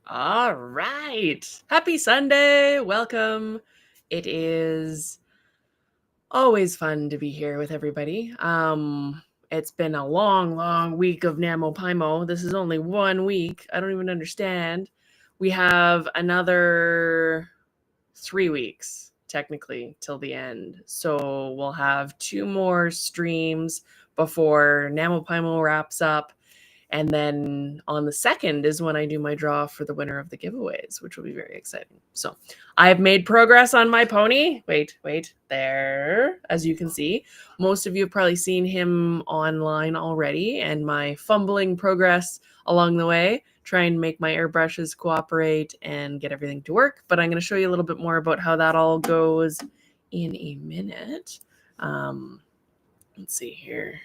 All right. Happy Sunday. Welcome. It is always fun to be here with everybody. It's been a long week of NaMoPaiMo. This is only 1 week. I don't even understand. We have another 3 weeks technically till the end. So we'll have 2 more streams before NaMoPaiMo wraps up. And then on the 2nd is when I do my draw for the winner of the giveaways, which will be very exciting. So I've made progress on my pony. Wait, there. As you can see, most of you have probably seen him online already, and my fumbling progress along the way, try and make my airbrushes cooperate and get everything to work. But I'm going to show you a little bit more about how that all goes in a minute. Let's see here.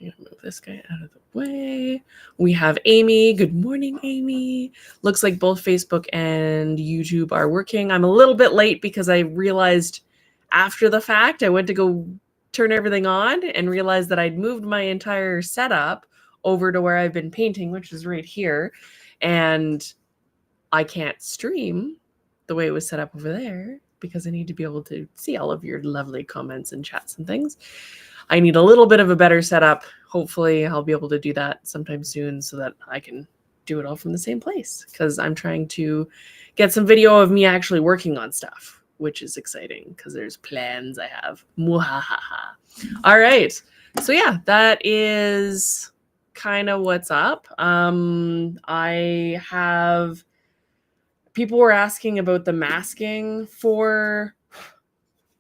I'm going to move this guy out of the way. We have Amy. Good morning, Amy. Looks like both Facebook and YouTube are working. I'm a little bit late because I realized after the fact, I went to go turn everything on and realized that I'd moved my entire setup over to where I've been painting, which is right here. And I can't stream the way it was set up over there because I need to be able to see all of your lovely comments and chats and things. I need a little bit of a better setup. Hopefully I'll be able to do that sometime soon so that I can do it all from the same place, because I'm trying to get some video of me actually working on stuff, which is exciting because there's plans I have. Mwahaha. All right. So yeah, that is kind of what's up. I have people were asking about the masking for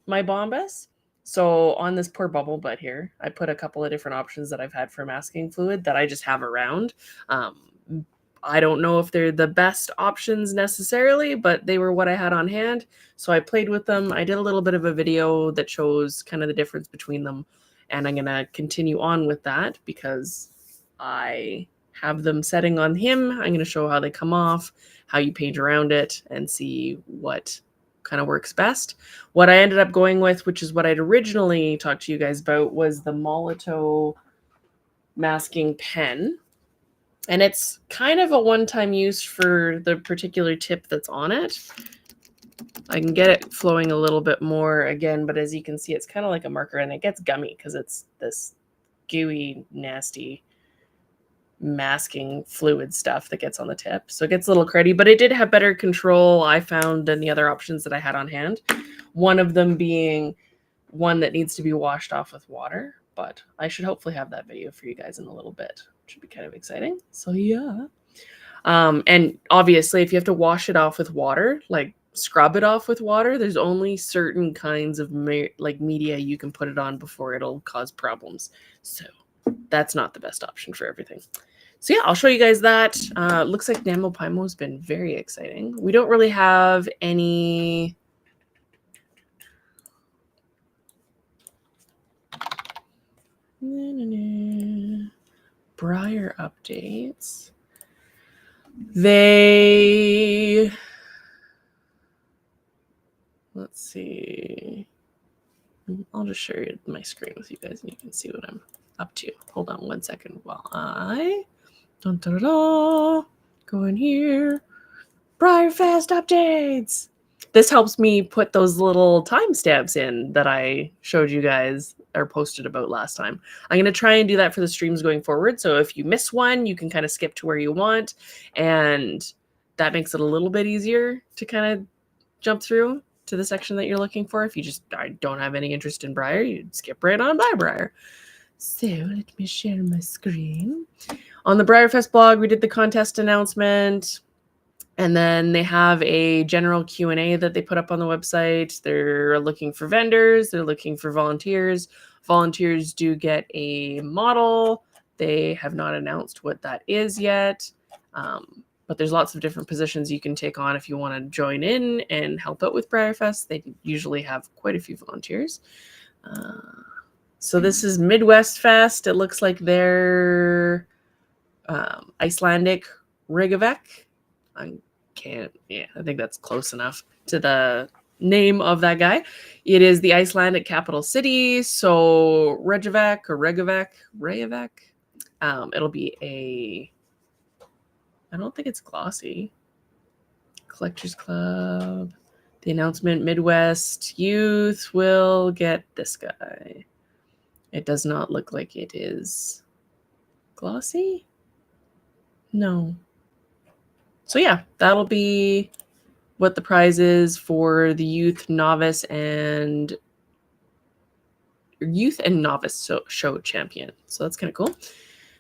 my Bombas. So on this poor bubble butt here, I put a couple of different options that I've had for masking fluid that I just have around. I don't know if they're the best options necessarily, but they were what I had on hand. So I played with them. I did a little bit of a video that shows kind of the difference between them. And I'm going to continue on with that because I have them setting on him. I'm going to show how they come off, how you paint around it, and see what kind of works best. What I ended up going with, which is what I'd originally talked to you guys about, was the Molotow masking pen. And it's kind of a one-time use for the particular tip that's on it. I can get it flowing a little bit more again, but as you can see, it's kind of like a marker, and it gets gummy because it's this gooey, nasty masking fluid stuff that gets on the tip. So it gets a little cruddy, but it did have better control, I found, than the other options that I had on hand. One of them being one that needs to be washed off with water, but I should hopefully have that video for you guys in a little bit. It should be kind of exciting. So yeah. And obviously, if you have to wash it off with water, like scrub it off with water, there's only certain kinds of media you can put it on before it'll cause problems. So that's not the best option for everything. So yeah, I'll show you guys that. Looks like NaMoPaiMo has been very exciting. We don't really have any Briar updates. Let's see. I'll just share my screen with you guys and you can see what I'm up to. Hold on 1 second while I go in here. Briarfest updates. This helps me put those little timestamps in that I showed you guys or posted about last time. I'm going to try and do that for the streams going forward. So if you miss one, you can kind of skip to where you want. And that makes it a little bit easier to kind of jump through to the section that you're looking for. If you just don't have any interest in Briar, you skip right on by Briar. So let me share my screen. On the Briarfest blog, we did the contest announcement. And then they have a general Q&A that they put up on the website. They're looking for vendors. They're looking for volunteers. Volunteers do get a model. They have not announced what that is yet. But there's lots of different positions you can take on if you want to join in and help out with Briarfest. They usually have quite a few volunteers. So this is Midwest Fest. It looks like they're Icelandic Reykjavik. I think that's close enough to the name of that guy. It is the Icelandic capital city. So Reykjavik. It'll be I don't think it's glossy. Collectors Club. The announcement, Midwest Youth will get this guy. It does not look like it is glossy. No. So yeah, that'll be what the prize is for the youth novice and novice show champion. So that's kind of cool.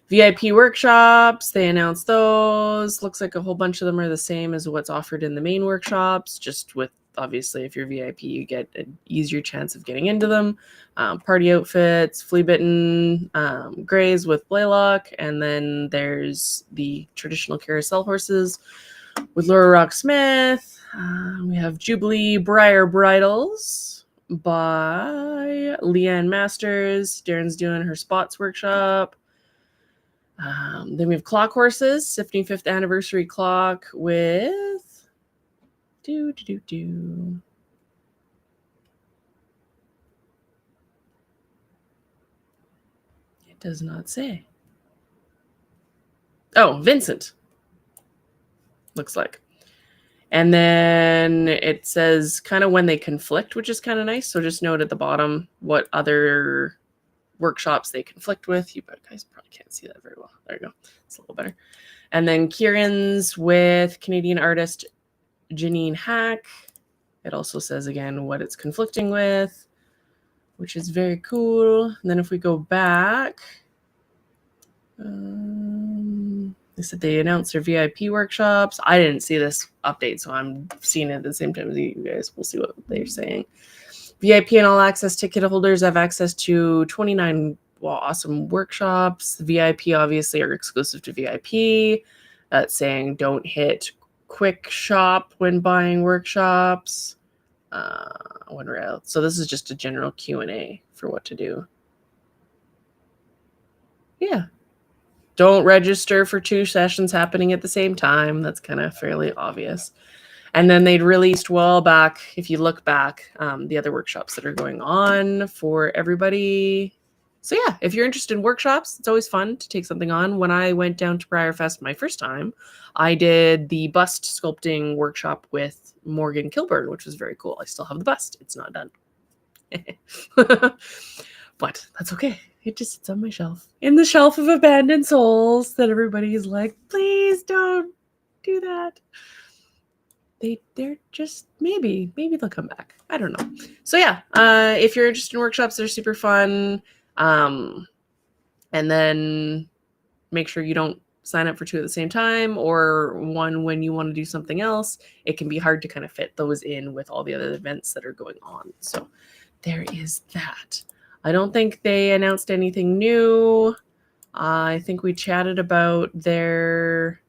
VIP workshops, they announced those. Looks like a whole bunch of them are the same as what's offered in the main workshops, just with obviously if you're VIP, you get an easier chance of getting into them. Party outfits, flea bitten, grays with Blaylock, and then there's the traditional carousel horses with Laura Rock Smith. We have Jubilee Briar Bridals by Leanne Masters. Darren's doing her spots workshop. Then we have Clock Horses, 75th anniversary clock with It does not say. Oh, Vincent. Looks like. And then it says kind of when they conflict, which is kind of nice. So just note at the bottom what other workshops they conflict with. You guys probably can't see that very well. There you go. It's a little better. And then Kieran's with Canadian artist Janine Hack. It also says again what it's conflicting with, which is very cool. And then if we go back, they said they announced their VIP workshops. I didn't see this update, so I'm seeing it at the same time as you guys. We'll see what they're saying. VIP and all access ticket holders have access to 29 awesome workshops. The VIP obviously are exclusive to VIP. That's saying don't hit quick shop when buying workshops. Wonder else. So this is just a general Q&A for what to do. Yeah. Don't register for 2 sessions happening at the same time. That's kind of fairly obvious. And then they'd released well back, if you look back, the other workshops that are going on for everybody. So yeah, if you're interested in workshops, it's always fun to take something on. When I went down to Briar Fest my first time, I did the bust sculpting workshop with Morgan Kilburn, which was very cool. I still have the bust. It's not done. But that's okay. It just sits on my shelf. In the shelf of abandoned souls that everybody's like, please don't do that. They're just maybe they'll come back. I don't know. So yeah, if you're interested in workshops, they're super fun. And then make sure you don't sign up for 2 at the same time or one when you want to do something else. It can be hard to kind of fit those in with all the other events that are going on. So there is that. I don't think they announced anything new. I think we chatted about their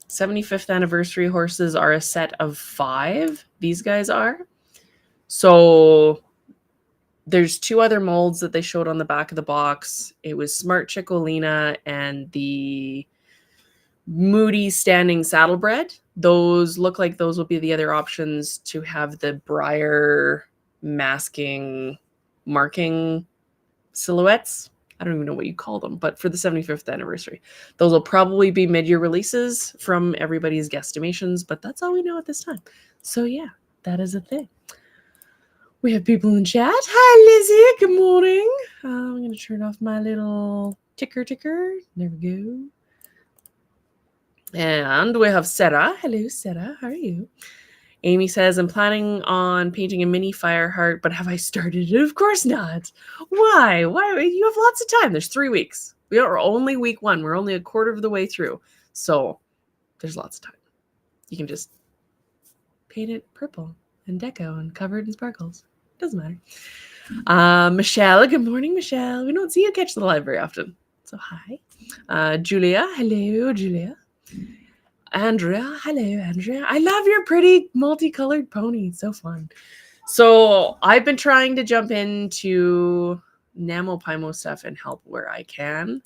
75th anniversary horses are a set of 5. These guys are. So there's 2 other molds that they showed on the back of the box. It was Smart Chicolina and the Moody Standing Saddlebred. Those look like those will be the other options to have the Briar masking marking silhouettes. I don't even know what you call them, but for the 75th anniversary. Those will probably be mid-year releases from everybody's guesstimations, but that's all we know at this time. So yeah, that is a thing. We have people in chat. Hi, Lizzie. Good morning. I'm going to turn off my little ticker. There we go. And we have Sarah. Hello, Sarah. How are you? Amy says, I'm planning on painting a mini fire heart, but have I started it? Of course not. Why? You have lots of time. There's 3 weeks. We are only week 1. We're only a quarter of the way through. So there's lots of time. You can just paint it purple and deco and cover it in sparkles. Doesn't matter. Michelle. Good morning, Michelle. We don't see you catch the live very often. So hi. Julia. Hello, Julia. Andrea. Hello, Andrea. I love your pretty multicolored pony. It's so fun. So I've been trying to jump into NaMoPaiMo stuff and help where I can.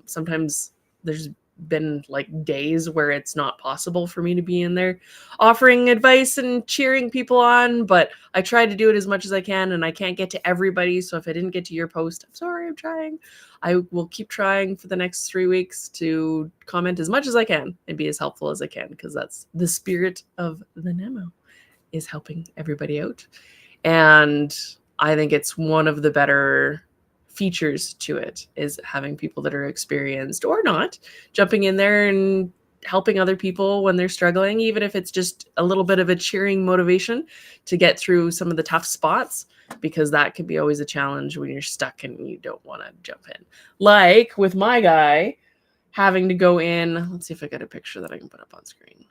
Sometimes there's been like days where it's not possible for me to be in there offering advice and cheering people on, but I try to do it as much as I can, and I can't get to everybody. So if I didn't get to your post, I'm sorry, I'm trying. I will keep trying for the next 3 weeks to comment as much as I can and be as helpful as I can, because that's the spirit of the NaMo, is helping everybody out. And I think it's one of the better features to it, is having people that are experienced or not jumping in there and helping other people when they're struggling, even if it's just a little bit of a cheering motivation to get through some of the tough spots, because that can be always a challenge when you're stuck and you don't want to jump in. Like with my guy having to go in, let's see if I got a picture that I can put up on screen.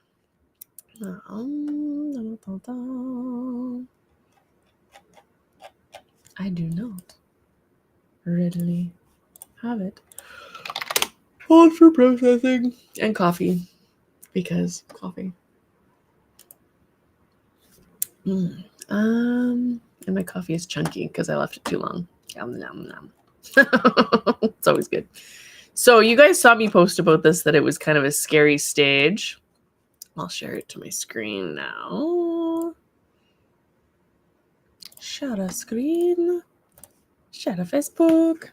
I do not readily have it. Hold for processing. And coffee, because coffee. And my coffee is chunky because I left it too long. Yum, yum, yum. It's always good. So you guys saw me post about this, that it was kind of a scary stage. I'll share it to my screen now. Share a screen. Share a Facebook.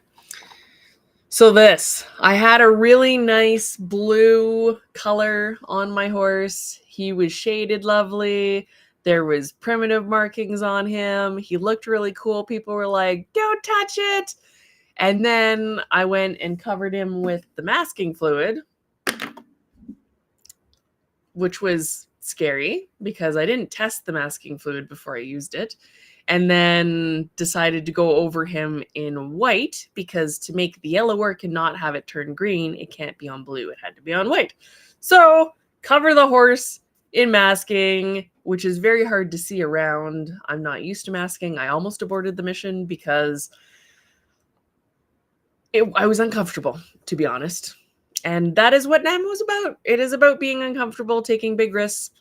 So this, I had a really nice blue color on my horse. He was shaded lovely. There was primitive markings on him. He looked really cool. People were like, don't touch it. And then I went and covered him with the masking fluid, which was scary because I didn't test the masking fluid before I used it. And then decided to go over him in white, because to make the yellow work and not have it turn green, it can't be on blue. It had to be on white. So cover the horse in masking, which is very hard to see around. I'm not used to masking. I almost aborted the mission because I was uncomfortable, to be honest. And that is what NaMo is about. It is about being uncomfortable, taking big risks,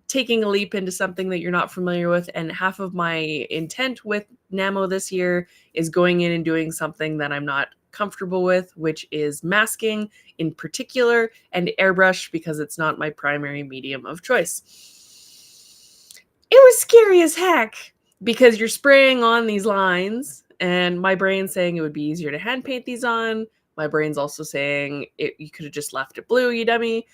taking a leap into something that you're not familiar with. And half of my intent with NaMo this year is going in and doing something that I'm not comfortable with, which is masking in particular, and airbrush, because it's not my primary medium of choice. It was scary as heck, because you're spraying on these lines, and my brain's saying it would be easier to hand paint these on. My brain's also saying you could have just left it blue, you dummy.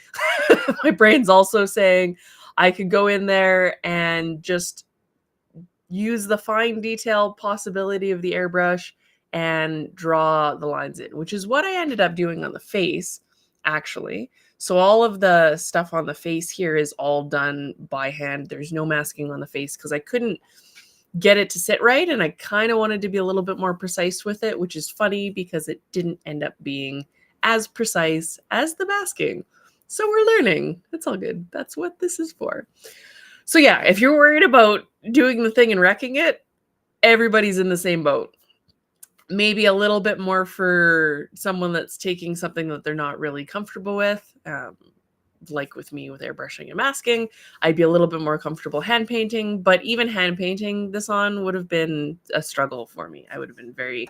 My brain's also saying I could go in there and just use the fine detail possibility of the airbrush and draw the lines in, which is what I ended up doing on the face, actually. So all of the stuff on the face here is all done by hand. There's no masking on the face because I couldn't get it to sit right, and I kind of wanted to be a little bit more precise with it, which is funny because it didn't end up being as precise as the masking. So we're learning. It's all good. That's what this is for. So yeah, if you're worried about doing the thing and wrecking it, everybody's in the same boat. Maybe a little bit more for someone that's taking something that they're not really comfortable with. Like with me with airbrushing and masking, I'd be a little bit more comfortable hand painting, but even hand painting this on would have been a struggle for me. I would have been very,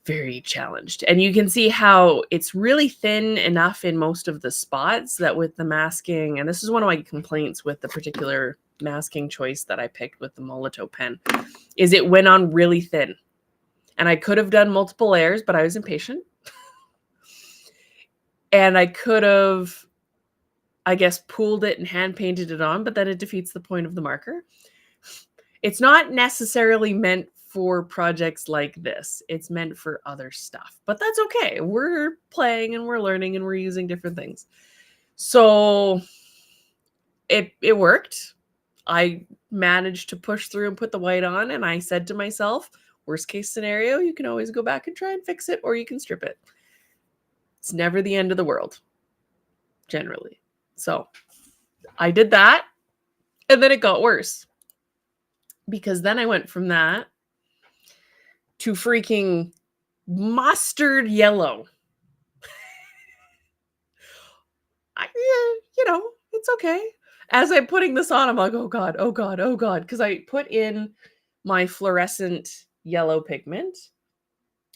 very challenged. And you can see how it's really thin enough in most of the spots that with the masking, and this is one of my complaints with the particular masking choice that I picked with the Molotow pen, is it went on really thin. And I could have done multiple layers, but I was impatient. And I could have, I guess, pooled it and hand painted it on, but then it defeats the point of the marker. It's not necessarily meant for projects like this. It's meant for other stuff, but that's okay. We're playing and we're learning and we're using different things. So it worked. I managed to push through and put the white on, and I said to myself, worst case scenario, you can always go back and try and fix it, or you can strip it. It's never the end of the world, generally. So I did that, and then it got worse, because then I went from that to freaking mustard yellow. It's okay. As I'm putting this on, I'm like, oh God, oh God, oh God. Because I put in my fluorescent yellow pigment,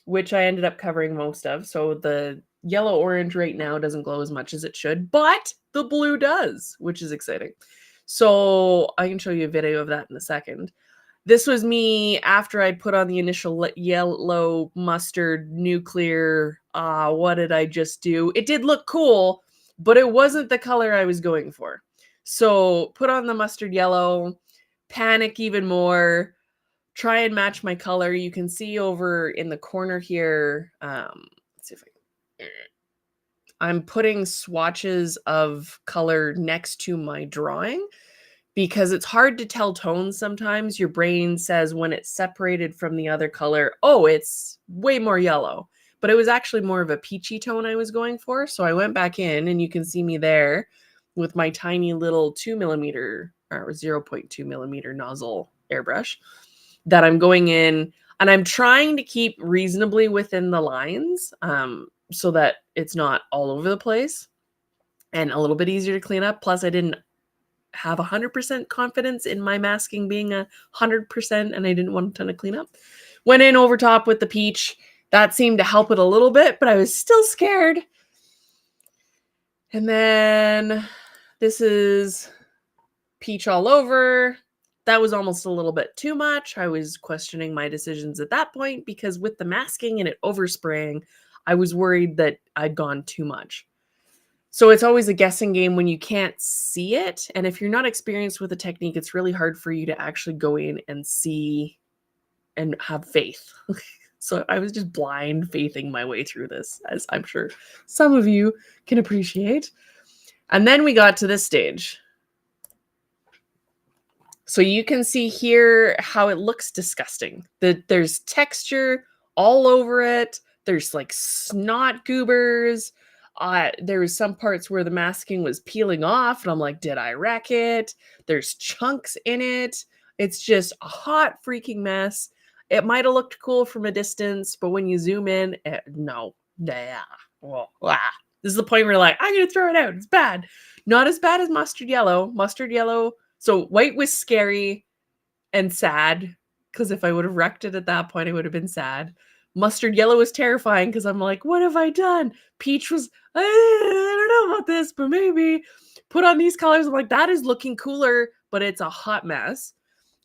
which I ended up covering most of. So the yellow orange right now doesn't glow as much as it should, but the blue does, which is exciting. So I can show you a video of that in a second. This was me after I'd put on the initial yellow mustard nuclear. What did I just do? It did look cool, but it wasn't the color I was going for. So put on the mustard yellow, panic even more, try and match my color. You can see over in the corner here. Let's see if I'm putting swatches of color next to my drawing, because it's hard to tell tones sometimes. Your brain says when it's separated from the other color, oh, it's way more yellow. But it was actually more of a peachy tone I was going for. So I went back in, and you can see me there with my tiny little 2mm or 0.2mm nozzle airbrush that I'm going in, and I'm trying to keep reasonably within the lines, so that it's not all over the place and a little bit easier to clean up. Plus, I didn't have 100% confidence in my masking being 100%, and I didn't want a ton of cleanup. Went in over top with the peach. That seemed to help it a little bit, but I was still scared. And then this is peach all over. That was almost a little bit too much. I was questioning my decisions at that point, because with the masking and it overspraying, I was worried that I'd gone too much. So it's always a guessing game when you can't see it. And if you're not experienced with the technique, it's really hard for you to actually go in and see and have faith. So I was just blind faithing my way through this, as I'm sure some of you can appreciate. And then we got to this stage. So you can see here how it looks disgusting. There's texture all over it. There's like snot goobers. There was some parts where the masking was peeling off, and I'm like, did I wreck it? There's chunks in it. It's just a hot freaking mess. It might have looked cool from a distance, but when you zoom in, no. Yeah. Well, this is the point where you're like, I'm going to throw it out. It's bad. Not as bad as mustard yellow. Mustard yellow. So white was scary and sad, because if I would have wrecked it at that point, I would have been sad. Mustard yellow was terrifying because I'm like, what have I done? Peach was, I don't know about this, but maybe. Put on these colors. I'm like, that is looking cooler, but it's a hot mess.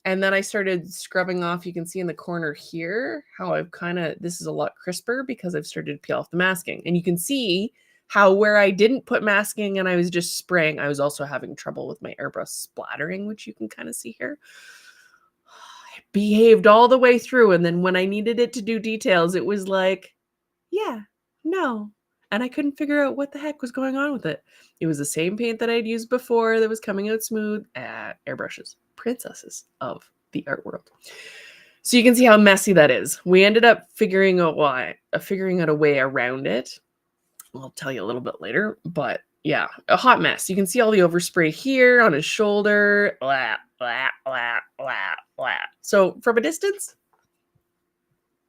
And then I started scrubbing off. You can see in the corner here how I've this is a lot crisper because I've started to peel off the masking. And you can see how where I didn't put masking and I was just spraying, I was also having trouble with my airbrush splattering, which you can kind of see here. It behaved all the way through. And then when I needed it to do details, it was like, yeah, no. And I couldn't figure out what the heck was going on with it. It was the same paint that I'd used before that was coming out smooth. Airbrushes, princesses of the art world. So you can see how messy that is. We ended up figuring out a way around it. I'll tell you a little bit later, but yeah, a hot mess. You can see all the overspray here on his shoulder. Blah, blah, blah, blah, blah. So from a distance,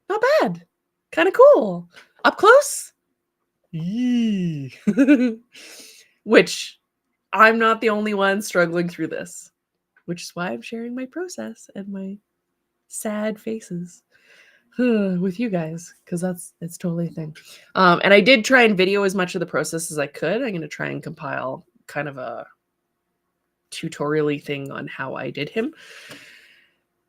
not bad. Kind of cool. Up close, which I'm not the only one struggling through this, which is why I'm sharing my process and my sad faces with you guys, because it's totally a thing. And I did try and video as much of the process as I could. I'm going to try and compile kind of a tutorial-y thing on how I did him,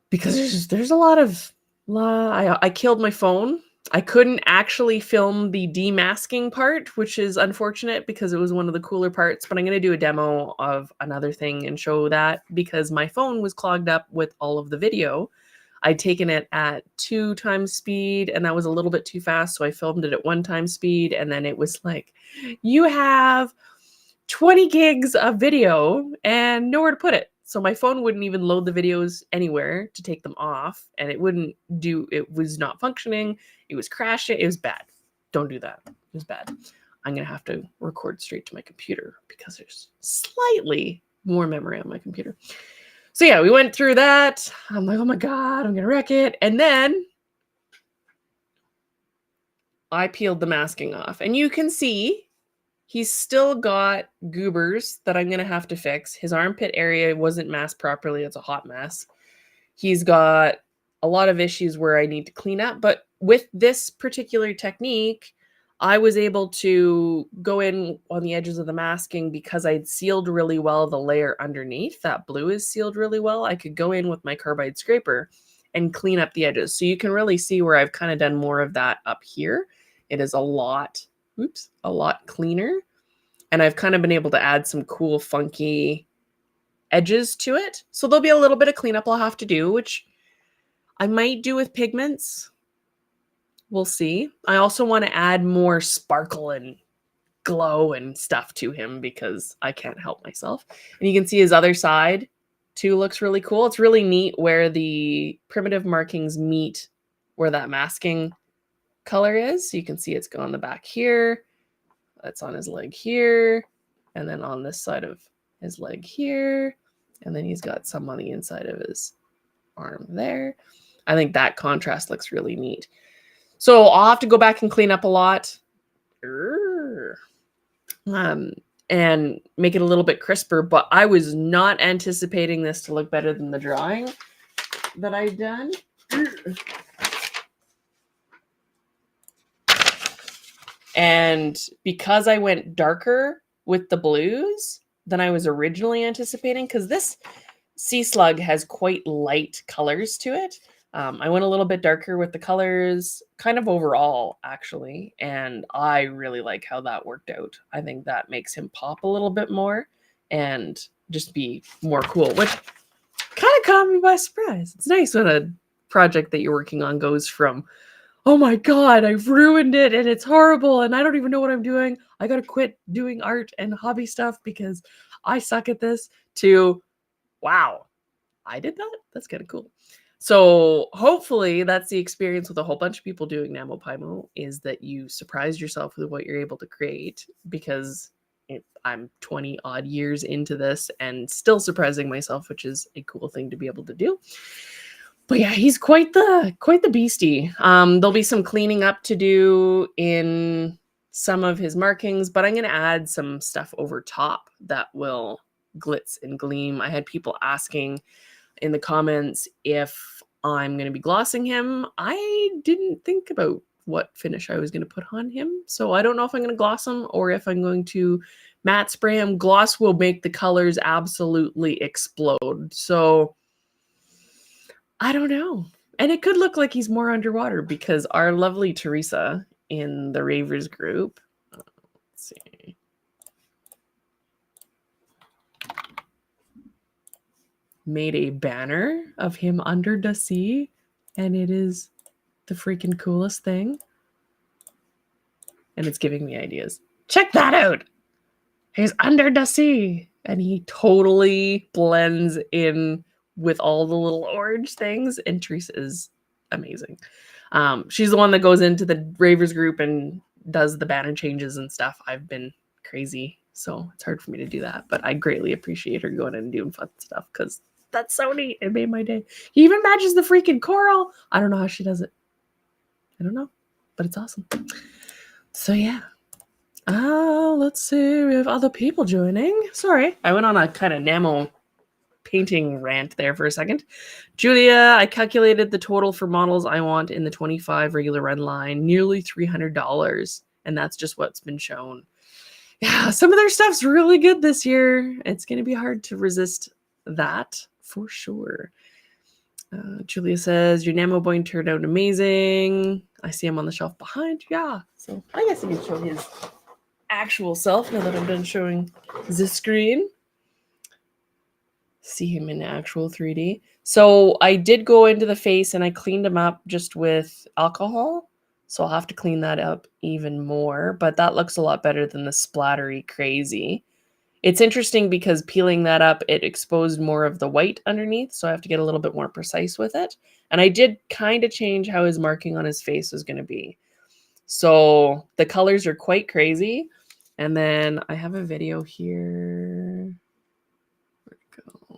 because there's a lot of I killed my phone. I couldn't actually film the demasking part, which is unfortunate because it was one of the cooler parts, but I'm going to do a demo of another thing and show that, because my phone was clogged up with all of the video. I'd taken it at 2 times speed, and that was a little bit too fast, so I filmed it at 1 time speed, and then it was like, you have 20 gigs of video and nowhere to put it. So my phone wouldn't even load the videos anywhere to take them off, and it was not functioning. It was crashing. It was bad. Don't do that. It was bad. I'm going to have to record straight to my computer because there's slightly more memory on my computer. So yeah, we went through that. I'm like, oh my God, I'm going to wreck it. And then I peeled the masking off, and you can see he's still got goobers that I'm going to have to fix. His armpit area wasn't masked properly. It's a hot mess. He's got a lot of issues where I need to clean up. But with this particular technique, I was able to go in on the edges of the masking because I'd sealed really well the layer underneath. That blue is sealed really well. I could go in with my carbide scraper and clean up the edges. So you can really see where I've kind of done more of that up here. It is a lot cleaner. And I've kind of been able to add some cool, funky edges to it. So there'll be a little bit of cleanup I'll have to do, which I might do with pigments. We'll see. I also want to add more sparkle and glow and stuff to him because I can't help myself. And you can see his other side too looks really cool. It's really neat where the primitive markings meet where that masking color is. So you can see it's going the back here. That's on his leg here. And then on this side of his leg here. And then he's got some on the inside of his arm there. I think that contrast looks really neat. So I'll have to go back and clean up a lot. And make it a little bit crisper, but I was not anticipating this to look better than the drawing that I've done. And because I went darker with the blues than I was originally anticipating, because this Sea Slug has quite light colors to it. I went a little bit darker with the colors, kind of overall, actually, and I really like how that worked out. I think that makes him pop a little bit more and just be more cool, which kind of caught me by surprise. It's nice when a project that you're working on goes from, oh my God, I've ruined it and it's horrible and I don't even know what I'm doing. I got to quit doing art and hobby stuff because I suck at this, to, wow, I did that? That's kind of cool. So hopefully that's the experience with a whole bunch of people doing NaMoPaiMo, is that you surprise yourself with what you're able to create, because I'm 20 odd years into this and still surprising myself, which is a cool thing to be able to do. But yeah, he's quite the beastie. There'll be some cleaning up to do in some of his markings, but I'm going to add some stuff over top that will glitz and gleam. I had people asking in the comments if I'm going to be glossing him. I didn't think about what finish I was going to put on him, so I don't know if I'm going to gloss him or if I'm going to matte spray him. Gloss will make the colors absolutely explode, so I don't know. And it could look like he's more underwater because our lovely Teresa in the Ravers group, let's see, made a banner of him under the sea, and it is the freaking coolest thing. And it's giving me ideas. Check that out. He's under the sea, and he totally blends in with all the little orange things. And Teresa is amazing. She's the one that goes into the Ravers group and does the banner changes and stuff. I've been crazy, so it's hard for me to do that, but I greatly appreciate her going in and doing fun stuff because that's so neat. It made my day. He even matches the freaking coral. I don't know how she does it. I don't know, but it's awesome. So yeah. Let's see. We have other people joining. Sorry, I went on a kind of Namo painting rant there for a second. Julia, I calculated the total for models I want in the 25 regular run line, nearly $300, and that's just what's been shown. Yeah, some of their stuff's really good this year. It's going to be hard to resist that for sure. Julia says, your Namo boy turned out amazing. I see him on the shelf behind. Yeah, so I guess I can show his actual self now that I'm done showing the screen. See him in actual 3D. So I did go into the face and I cleaned him up just with alcohol. So I'll have to clean that up even more, but that looks a lot better than the splattery crazy. It's interesting because peeling that up, it exposed more of the white underneath, so I have to get a little bit more precise with it. And I did kind of change how his marking on his face was going to be. So the colors are quite crazy. And then I have a video here. Where'd it go?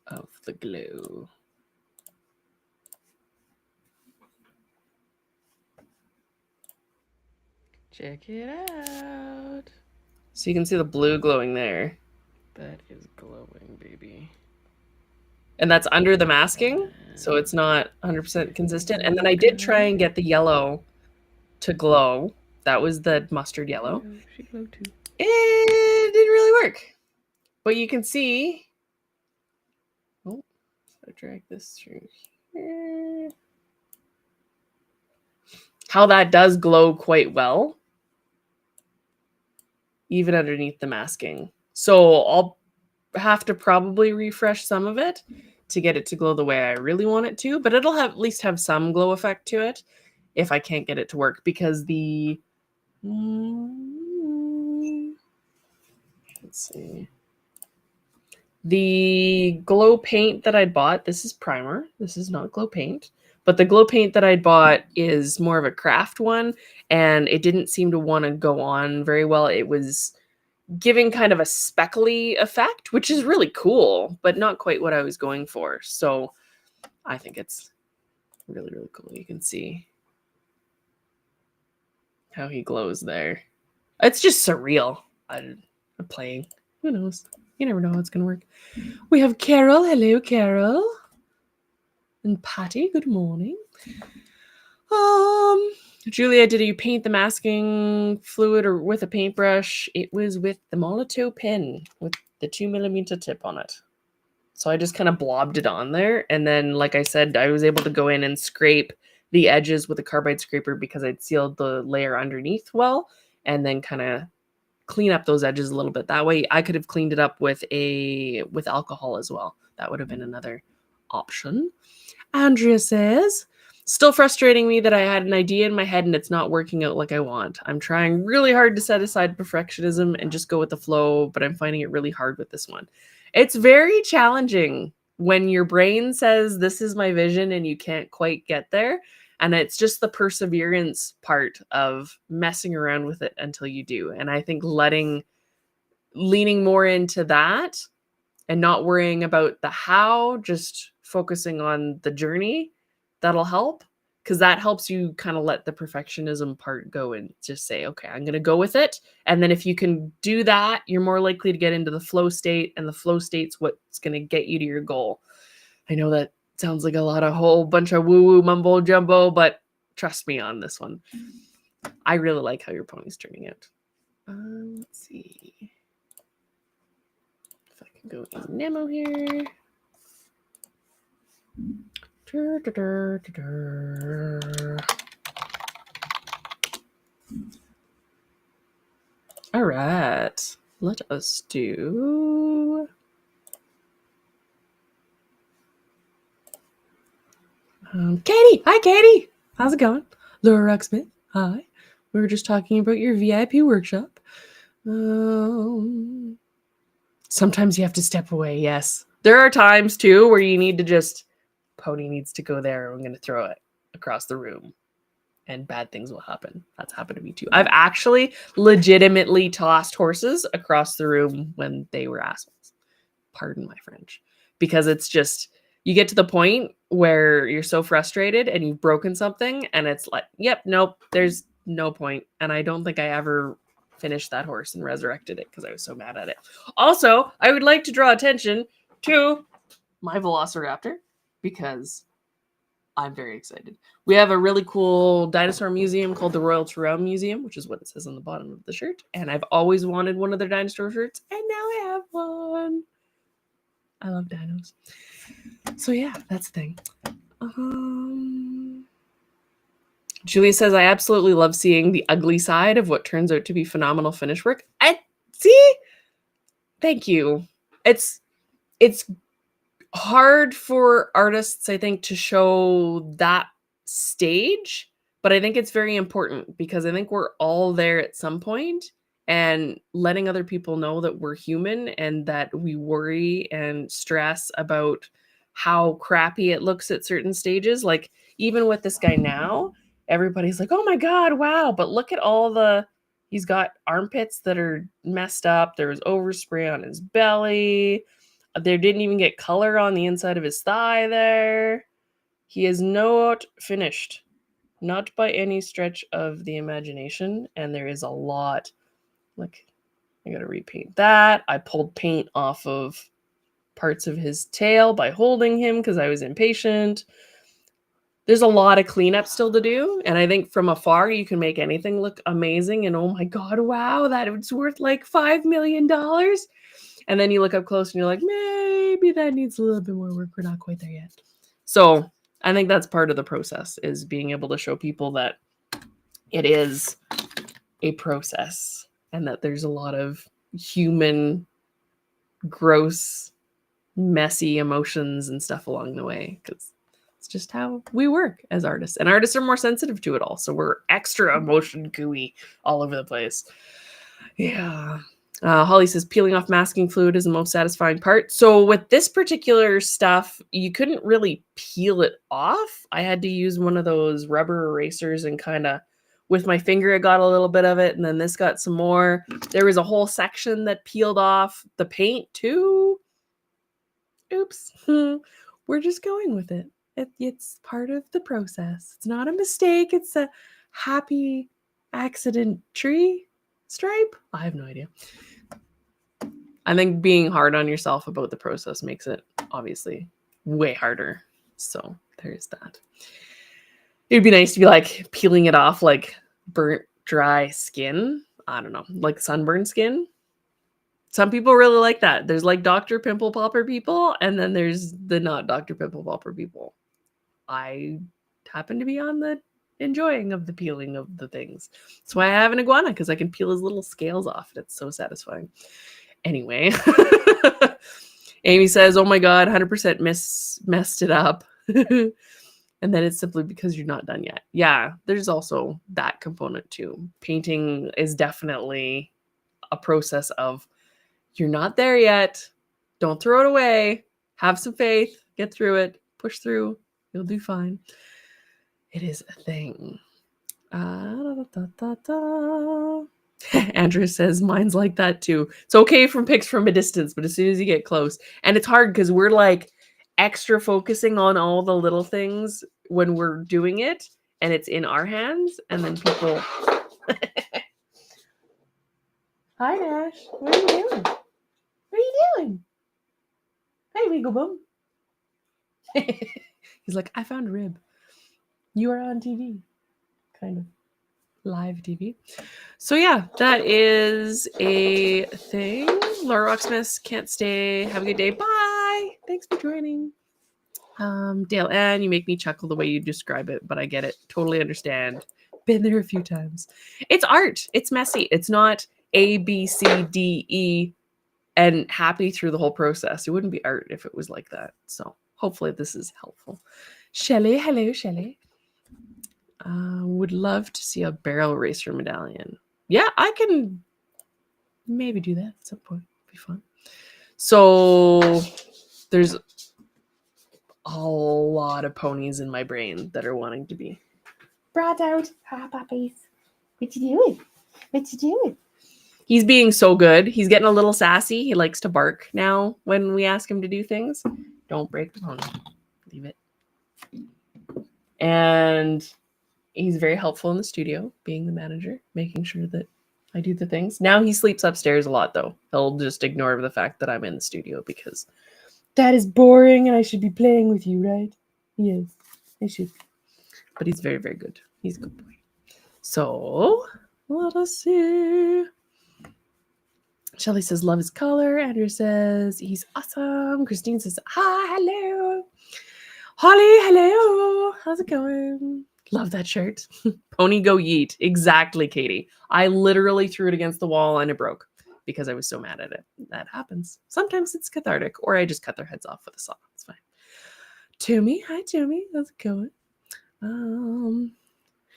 Of the glue. Check it out. So you can see the blue glowing there. That is glowing, baby. And that's under the masking, so it's not 100% consistent. And then I did try and get the yellow to glow. That was the mustard yellow. Oh, she glowed too. It didn't really work. But you can see. Oh, so drag this through here. How that does glow quite well, even underneath the masking. So I'll have to probably refresh some of it to get it to glow the way I really want it to, but it'll have at least have some glow effect to it if I can't get it to work, because the let's see, the glow paint that I bought, this is primer, this is not glow paint, but the glow paint that I bought is more of a craft one, and it didn't seem to want to go on very well. It was giving kind of a speckly effect, which is really cool, but not quite what I was going for. So I think it's really, really cool. You can see how he glows there. It's just surreal. I'm playing. Who knows? You never know how it's going to work. We have Carol. Hello, Carol. And Patty, good morning. Julia, did you paint the masking fluid or with a paintbrush? It was with the Molotow pen with the 2mm tip on it. So I just kind of blobbed it on there. And then, like I said, I was able to go in and scrape the edges with a carbide scraper because I'd sealed the layer underneath well, and then kind of clean up those edges a little bit. That way I could have cleaned it up with alcohol as well. That would have been another option. Andrea says, still frustrating me that I had an idea in my head and it's not working out like I want. I'm trying really hard to set aside perfectionism and just go with the flow, but I'm finding it really hard with this one. It's very challenging when your brain says, this is my vision, and you can't quite get there. And it's just the perseverance part of messing around with it until you do. And I think leaning more into that and not worrying about the how, just focusing on the journey, that'll help, because that helps you kind of let the perfectionism part go and just say, okay, I'm going to go with it. And then if you can do that, you're more likely to get into the flow state, and the flow state's what's going to get you to your goal. I know that sounds like a whole bunch of woo-woo mumbo jumbo, but trust me on this one. I really like how your pony's turning out. Let's see if I can go in Nemo here. All right, let us do Katie. Hi, Katie. How's it going? Laura Rocksmith. Hi. We were just talking about your VIP workshop. Sometimes you have to step away. Yes, there are times too where you need to just, pony needs to go there. I'm going to throw it across the room, and bad things will happen. That's happened to me too. I've actually legitimately tossed horses across the room when they were assholes. Pardon my French. Because it's just, you get to the point where you're so frustrated and you've broken something, and it's like, yep, nope, there's no point. And I don't think I ever finished that horse and resurrected it because I was so mad at it. Also, I would like to draw attention to my Velociraptor because I'm very excited. We have a really cool dinosaur museum called the Royal Tyrrell Museum, which is what it says on the bottom of the shirt. And I've always wanted one of their dinosaur shirts, and now I have one. I love dinos. So yeah, that's the thing. Julia says, I absolutely love seeing the ugly side of what turns out to be phenomenal finish work. I see. Thank you. It's hard for artists, I think, to show that stage, but I think it's very important because I think we're all there at some point, and letting other people know that we're human and that we worry and stress about how crappy it looks at certain stages. Like even with this guy now, everybody's like, oh my God, wow. But look at he's got armpits that are messed up. There was overspray on his belly. There didn't even get color on the inside of his thigh there. He is not finished. Not by any stretch of the imagination. And there is a lot. Like, I gotta repaint that. I pulled paint off of parts of his tail by holding him because I was impatient. There's a lot of cleanup still to do. And I think from afar, you can make anything look amazing. And oh my God, wow, that it's worth like $5 million. And then you look up close and you're like, maybe that needs a little bit more work. We're not quite there yet. So I think that's part of the process, is being able to show people that it is a process and that there's a lot of human, gross, messy emotions and stuff along the way, because it's just how we work as artists. And artists are more sensitive to it all. So we're extra emotion gooey all over the place. Yeah. Holly says peeling off masking fluid is the most satisfying part. So with this particular stuff, you couldn't really peel it off. I had to use one of those rubber erasers and kind of with my finger, I got a little bit of it. And then this got some more. There was a whole section that peeled off the paint too. Oops. We're just going with it. It's part of the process. It's not a mistake. It's a happy accident tree stripe. I have no idea. I think being hard on yourself about the process makes it obviously way harder. So there's that. It'd be nice to be like peeling it off like burnt, dry skin. I don't know, like sunburned skin. Some people really like that. There's like Dr. Pimple Popper people, and then there's the not Dr. Pimple Popper people. I happen to be on the enjoying of the peeling of the things. That's why I have an iguana, because I can peel his little scales off. It's so satisfying. Anyway, Amy says, oh my God, 100% messed it up. And then it's simply because you're not done yet. Yeah, there's also that component too. Painting is definitely a process of you're not there yet. Don't throw it away. Have some faith. Get through it. Push through. You'll do fine. It is a thing. Andrew says mine's like that too. It's okay from pics from a distance, but as soon as you get close, and it's hard because we're like extra focusing on all the little things when we're doing it, and it's in our hands, and then people. Hi, Nash. What are you doing? What are you doing? Hey, Wiggle Boom. He's like, I found a rib. You are on TV. Kind of live TV. So yeah, that is a thing. Laura Rocksmith can't stay. Have a good day. Bye. Thanks for joining. Dale Ann, you make me chuckle the way you describe it, but I get it. Totally understand. Been there a few times. It's art. It's messy. It's not A, B, C, D, E, and happy through the whole process. It wouldn't be art if it was like that. So hopefully this is helpful. Shelley, hello, Shelley. Would love to see a barrel eraser medallion. Yeah, I can maybe do that at some point. It'd be fun. So there's a lot of ponies in my brain that are wanting to be brought out. Hi, puppies. What you doing? What you doing? He's being so good. He's getting a little sassy. He likes to bark now when we ask him to do things. Don't break the pony. Leave it. And he's very helpful in the studio, being the manager, making sure that I do the things. Now he sleeps upstairs a lot, though. He'll just ignore the fact that I'm in the studio because that is boring and I should be playing with you, right? Yes, I should. But he's very, very good. He's a good boy. So, let us see. Shelly says, love his color. Andrew says, he's awesome. Christine says, hi, hello. Holly, hello. How's it going? Love that shirt. Pony go yeet. Exactly, Katie. I literally threw it against the wall and it broke because I was so mad at it. That happens. Sometimes it's cathartic, or I just cut their heads off with a saw. It's fine. Toomey, hi, Toomey. How's it going?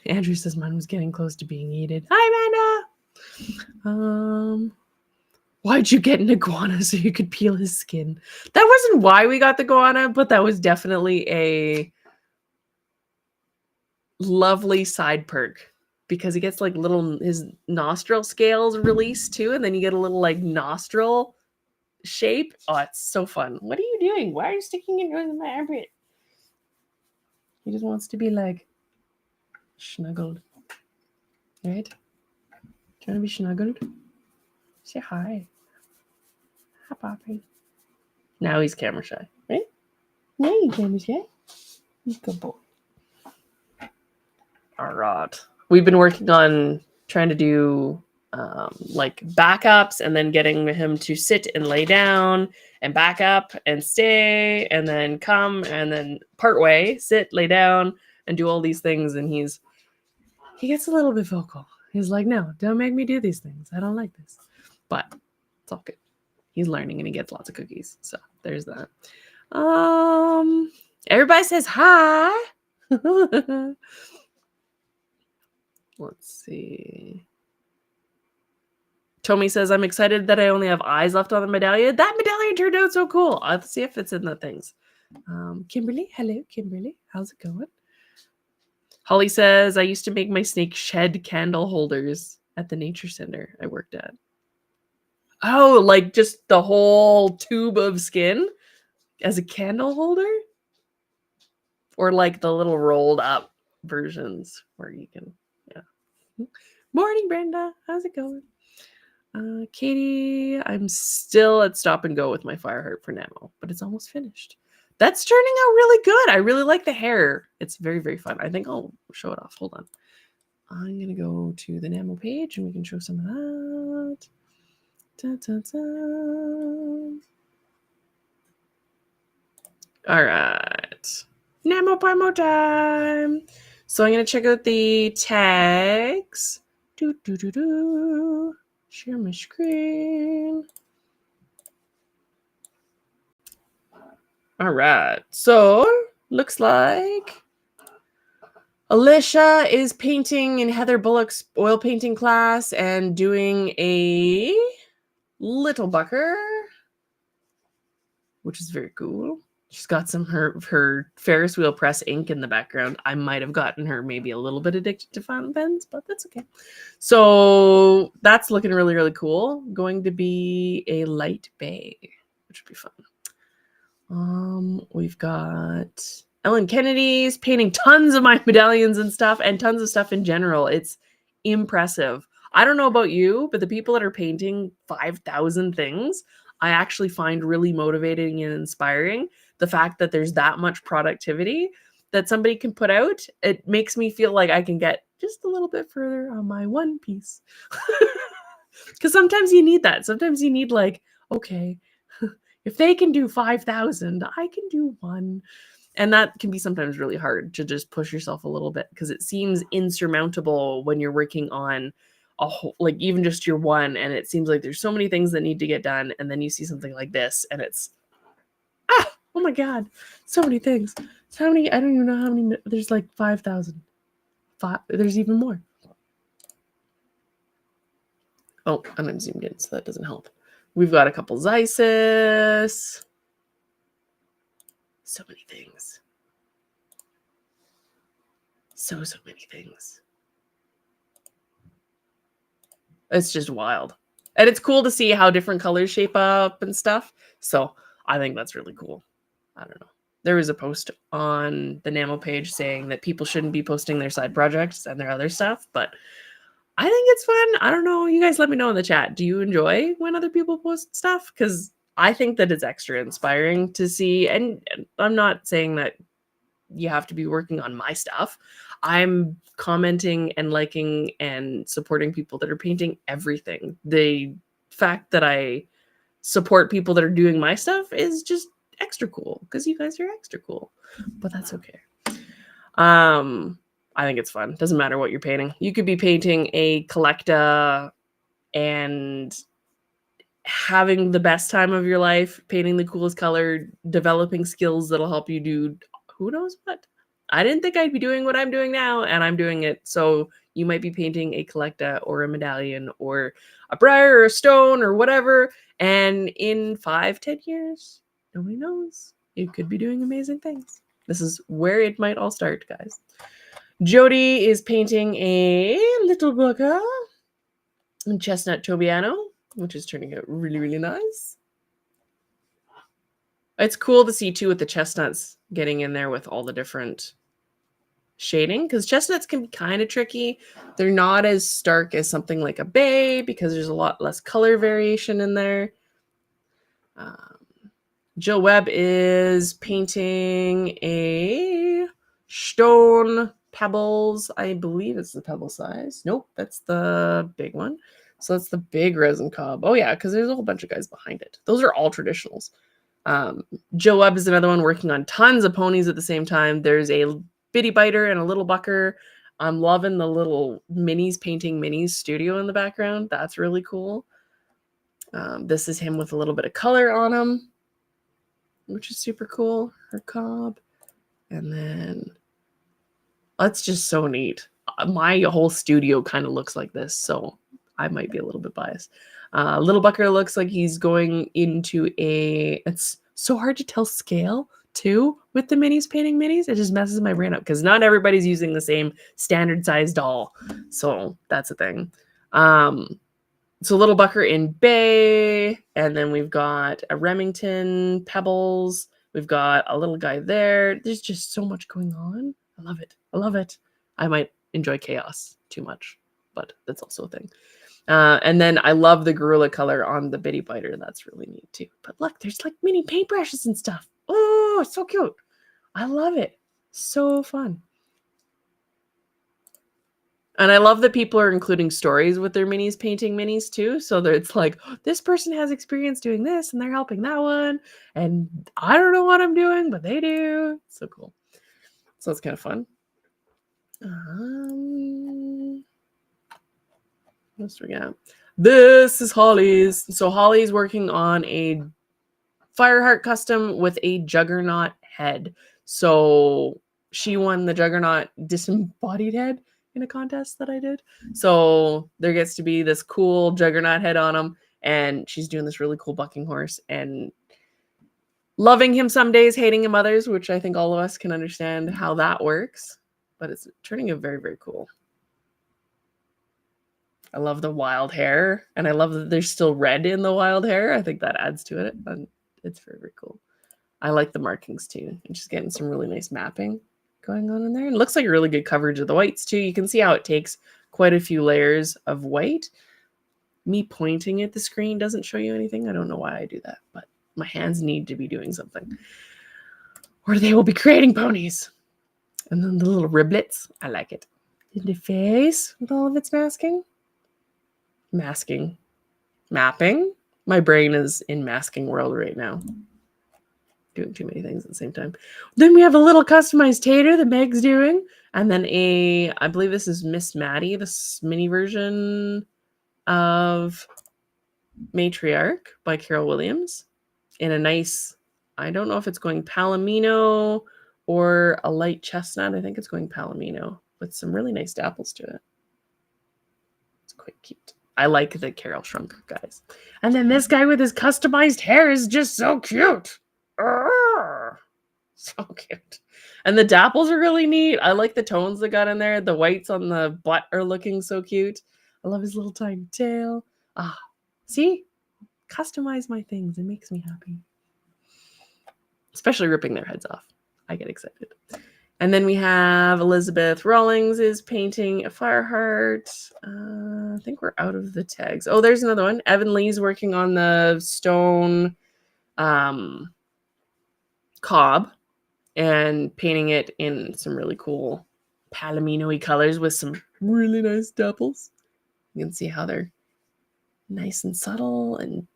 Andrew says mine was getting close to being eaten. Hi, Amanda. Why'd you get an iguana so you could peel his skin? That wasn't why we got the iguana, but that was definitely a lovely side perk because he gets like his nostril scales released too, and then you get a little like nostril shape. Oh, it's so fun. What are you doing? Why are you sticking your nose in my armpit? He just wants to be like snuggled. Right? Do you want to be snuggled? Say hi. Hi, Poppy. Now he's camera shy, right? Yeah, you camera shy. Good boy. All right. We've been working on trying to do like backups and then getting him to sit and lay down and back up and stay and then come and then part way, sit, lay down and do all these things. And he gets a little bit vocal. He's like, no, don't make me do these things. I don't like this. But it's all good. He's learning and he gets lots of cookies. So there's that. Everybody says hi. Let's see. Tommy says, I'm excited that I only have eyes left on the medallion. That medallion turned out so cool. I'll have to see if it's in the things. Kimberly, hello, Kimberly. How's it going? Holly says, I used to make my snake shed candle holders at the nature center I worked at. Oh, like just the whole tube of skin as a candle holder? Or like the little rolled up versions where you can, yeah. Morning, Brenda. How's it going? Katie, I'm still at stop and go with my fire heart for Namo, but it's almost finished. That's turning out really good. I really like the hair. It's very, very fun. I think I'll show it off. Hold on. I'm going to go to the Namo page and we can show some of that. Da, da, da. All right. NaMoPaiMo time. So I'm going to check out the tags. Share my screen. All right. So looks like Alicia is painting in Heather Bullock's oil painting class and doing a little bucker, which is very cool. She's got some of her Ferris wheel press ink in the background. I might have gotten her maybe a little bit addicted to fountain pens, but that's okay. So that's looking really, really cool. Going to be a light bay, which would be fun. We've got Ellen Kennedy's painting tons of my medallions and stuff and tons of stuff in general. It's impressive. I don't know about you, but the people that are painting 5,000 things, I actually find really motivating and inspiring. The fact that there's that much productivity that somebody can put out, it makes me feel like I can get just a little bit further on my one piece. Because sometimes you need that. Sometimes you need like, okay, if they can do 5,000, I can do one. And that can be sometimes really hard to just push yourself a little bit because it seems insurmountable when you're working on a whole, like even just your one, and it seems like there's so many things that need to get done, and then you see something like this and it's oh my god, so many things. So how many, I don't even know how many, there's like 5,000. There's even more. Oh, and I'm zoomed in, so that doesn't help. We've got a couple Zeiss. So many things. So many things. It's just wild. And it's cool to see how different colors shape up and stuff. So I think that's really cool. I don't know. There was a post on the Namo page saying that people shouldn't be posting their side projects and their other stuff, but I think it's fun. I don't know. You guys let me know in the chat. Do you enjoy when other people post stuff? Because I think that it's extra inspiring to see. And I'm not saying that you have to be working on my stuff. I'm commenting and liking and supporting people that are painting everything. The fact that I support people that are doing my stuff is just extra cool because you guys are extra cool. But that's okay. I think it's fun. Doesn't matter what you're painting. You could be painting a collecta and having the best time of your life, painting the coolest color, developing skills that'll help you do who knows what. I didn't think I'd be doing what I'm doing now, and I'm doing it. So you might be painting a collecta or a medallion or a briar or a stone or whatever. And in 5-10 years, nobody knows. You could be doing amazing things. This is where it might all start, guys. Jody is painting a little booker in Chestnut Tobiano, which is turning out really, really nice. It's cool to see, too, with the chestnuts getting in there with all the different shading, because chestnuts can be kind of tricky. They're not as stark as something like a bay because there's a lot less color variation in there. Jill Webb is painting a stone pebbles. I believe it's the pebble size. Nope, that's the big one. So that's the big resin cob. Oh yeah, because there's a whole bunch of guys behind it. Those are all traditionals. Jill Webb is another one working on tons of ponies at the same time. There's a bitty biter and a little bucker. I'm loving the little minis painting minis studio in the background. That's really cool. This is him with a little bit of color on him, which is super cool. Her cob. And then that's just so neat. My whole studio kind of looks like this, so I might be a little bit biased. Little Bucker looks like he's going into a... It's so hard to tell scale, too, with the minis painting minis. It just messes my brain up because not everybody's using the same standard size doll. So that's a thing. So Little Bucker in Bay, and then we've got a Remington Pebbles. We've got a little guy there. There's just so much going on. I love it. I love it. I might enjoy chaos too much, but that's also a thing. And then I love the gorilla color on the bitty biter. That's really neat too. But look, there's like mini paintbrushes and stuff. Oh, so cute. I love it. So fun. And I love that people are including stories with their minis painting minis too. So that it's like, oh, this person has experience doing this and they're helping that one. And I don't know what I'm doing, but they do. So cool. So it's kind of fun. What else do we got? This is Holly's. So Holly's working on a Fireheart custom with a Juggernaut head. So she won the Juggernaut disembodied head in a contest that I did. So there gets to be this cool Juggernaut head on him, and she's doing this really cool bucking horse and loving him some days, hating him others, which I think all of us can understand how that works. But it's turning out very, very cool. I love the wild hair, and I love that there's still red in the wild hair. I think that adds to it, and it's very, very cool. I like the markings too. I'm just getting some really nice mapping going on in there. And it looks like a really good coverage of the whites too. You can see how it takes quite a few layers of white. Me pointing at the screen doesn't show you anything. I don't know why I do that, but my hands need to be doing something, or they will be creating ponies. And then the little riblets, I like it. In the face with all of its mapping. My brain is in masking world right now. Doing too many things at the same time. Then we have a little customized tater that Meg's doing. And then I believe this is Miss Maddie, this mini version of Matriarch by Carol Williams in a nice, I don't know if it's going Palomino or a light chestnut. I think it's going Palomino with some really nice dapples to it. It's quite cute. I like the Carol shrunk guys. And then this guy with his customized hair is just so cute. So cute. And the dapples are really neat. I like the tones that got in there. The whites on the butt are looking so cute. I love his little tiny tail. See? Customize my things. It makes me happy. Especially ripping their heads off. I get excited. And then we have Elizabeth Rawlings is painting a Fireheart. I think we're out of the tags. Oh, there's another one. Evan Lee's working on the stone cob and painting it in some really cool palomino-y colors with some really nice dapples. You can see how they're nice and subtle and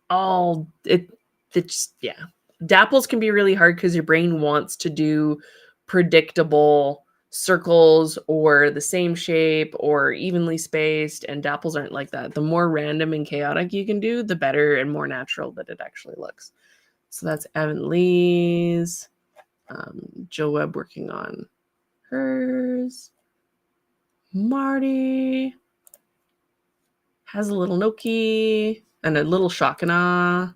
all it's yeah. Dapples can be really hard because your brain wants to do predictable circles or the same shape or evenly spaced, and dapples aren't like that. The more random and chaotic you can do, the better and more natural that it actually looks. So that's Evan Lee's. Jill Webb working on hers. Marty has a little Noki and a little Shakana.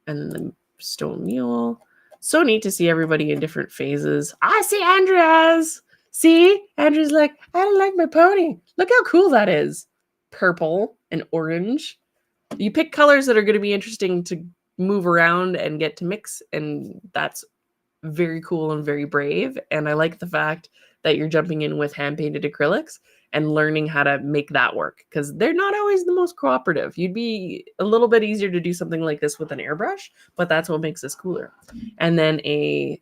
And then the stone mule. So neat to see everybody in different phases. I see Andrea's. See? Andrea's like, I don't like my pony. Look how cool that is. Purple and orange. You pick colors that are going to be interesting to move around and get to mix, and that's very cool and very brave. And I like the fact that you're jumping in with hand-painted acrylics and learning how to make that work, because they're not always the most cooperative. You'd be a little bit easier to do something like this with an airbrush, but that's what makes this cooler. And then a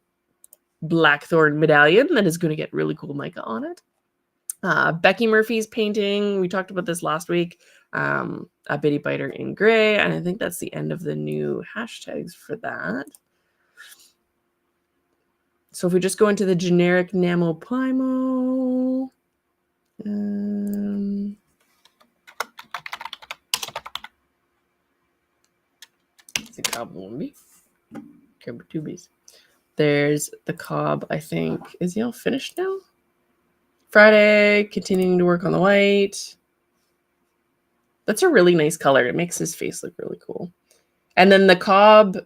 blackthorn medallion that is going to get really cool mica on it. Becky Murphy's painting, we talked about this last week, a bitty biter in gray, and I think that's the end of the new hashtags for that. So if we just go into the generic NaMoPaiMo, it's a cob wombi, tubies. There's the cob, I think. Is he all finished now? Friday, continuing to work on the white. That's a really nice color. It makes his face look really cool. And then the cob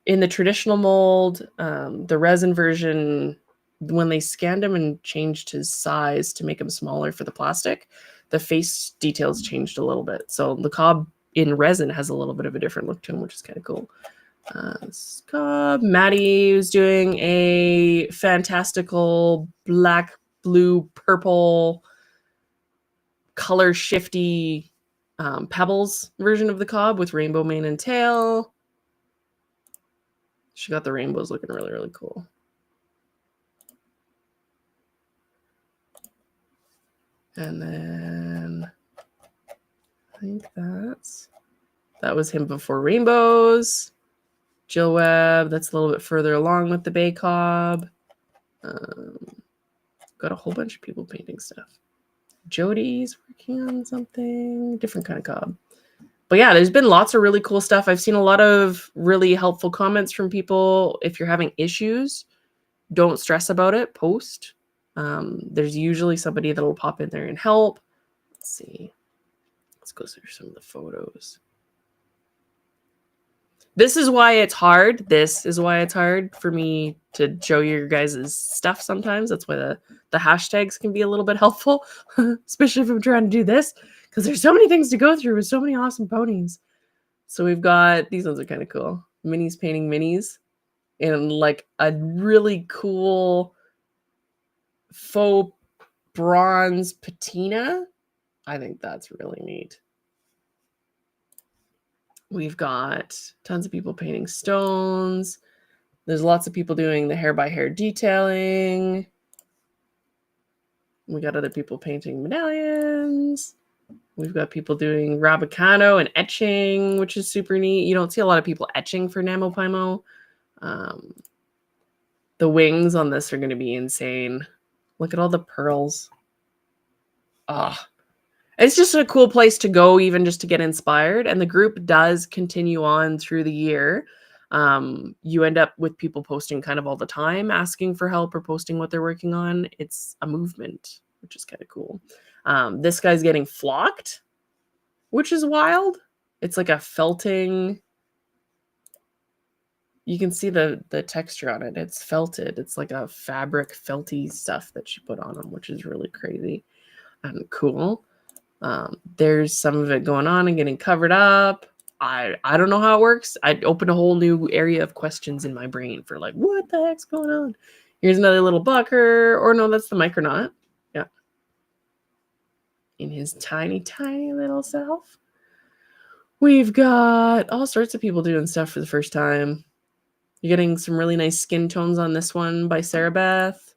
in the traditional mold, the resin version, when they scanned him and changed his size to make him smaller for the plastic, the face details changed a little bit. So the cob in resin has a little bit of a different look to him, which is kind of cool. Cob. Maddie was doing a fantastical black, blue, purple, color shifty pebbles version of the cob with rainbow mane and tail. She got the rainbows looking really, really cool. And then I think that was him before rainbows. Jill Webb, that's a little bit further along with the bay cob. Got a whole bunch of people painting stuff. Jody's working on something, different kind of cob. But yeah, there's been lots of really cool stuff. I've seen a lot of really helpful comments from people. If you're having issues, don't stress about it. Post. There's usually somebody that will pop in there and help. Let's see. Let's go through some of the photos. This is why it's hard. This is why it's hard for me to show you guys' stuff sometimes. That's why the hashtags can be a little bit helpful, especially if I'm trying to do this, because there's so many things to go through with so many awesome ponies. So we've got, these ones are kind of cool. Minis painting minis in like a really cool faux bronze patina. I think that's really neat. We've got tons of people painting stones. There's lots of people doing the hair by hair detailing. We got other people painting medallions. We've got people doing Rabicano and etching, which is super neat. You don't see a lot of people etching for NaMoPaiMo. The wings on this are going to be insane. Look at all the pearls. Ah. It's just a cool place to go, even just to get inspired. And the group does continue on through the year. You end up with people posting kind of all the time, asking for help or posting what they're working on. It's a movement, which is kind of cool. This guy's getting flocked, which is wild. It's like a felting. You can see the texture on it. It's felted. It's like a fabric felty stuff that she put on them, which is really crazy and cool. There's some of it going on and getting covered up. I don't know how it works. I opened a whole new area of questions in my brain for like, what the heck's going on? Here's another little bucker. Or no, that's the Micronaut. Yeah. In his tiny, tiny little self. We've got all sorts of people doing stuff for the first time. You're getting some really nice skin tones on this one by Sarah Beth.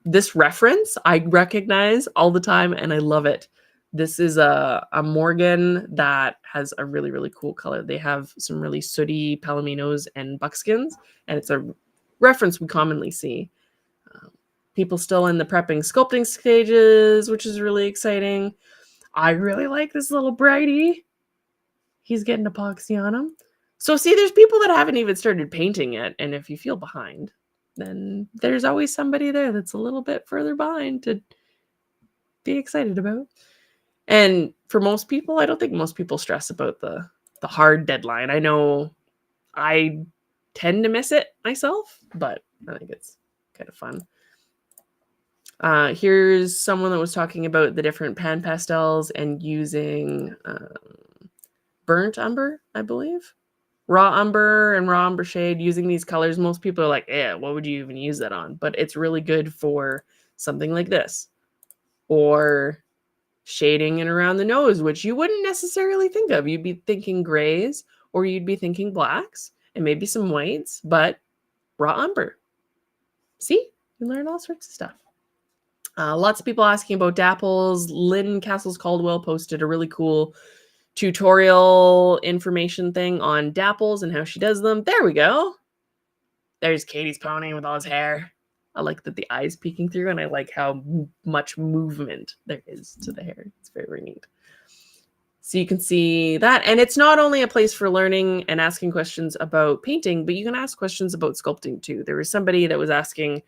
This reference I recognize all the time and I love it. This is a Morgan that has a really, really cool color. They have some really sooty palominos and buckskins, and it's a reference we commonly see. People still in the prepping sculpting stages, which is really exciting. I really like this little Brighty. He's getting epoxy on him. So see, there's people that haven't even started painting yet, and if you feel behind, then there's always somebody there that's a little bit further behind to be excited about. And for most people, I don't think most people stress about the hard deadline. I know I tend to miss it myself, but I think it's kind of fun. Here's someone that was talking about the different pan pastels and using burnt umber, I believe. raw umber and raw umber shade, using these colors, most people are like, yeah, what would you even use that on? But it's really good for something like this, or shading in around the nose, which you wouldn't necessarily think of. You'd be thinking grays, or you'd be thinking blacks and maybe some whites, but raw umber. See, you learn all sorts of stuff. Lots of people asking about dapples. Lynn Castles Caldwell posted a really cool tutorial information thing on dapples and how she does them. There we go. There's Katie's pony with all his hair. I like that the eye's peeking through, and I like how much movement there is to the hair. It's very, very neat. So you can see that. And it's not only a place for learning and asking questions about painting, but you can ask questions about sculpting too. There was somebody that was asking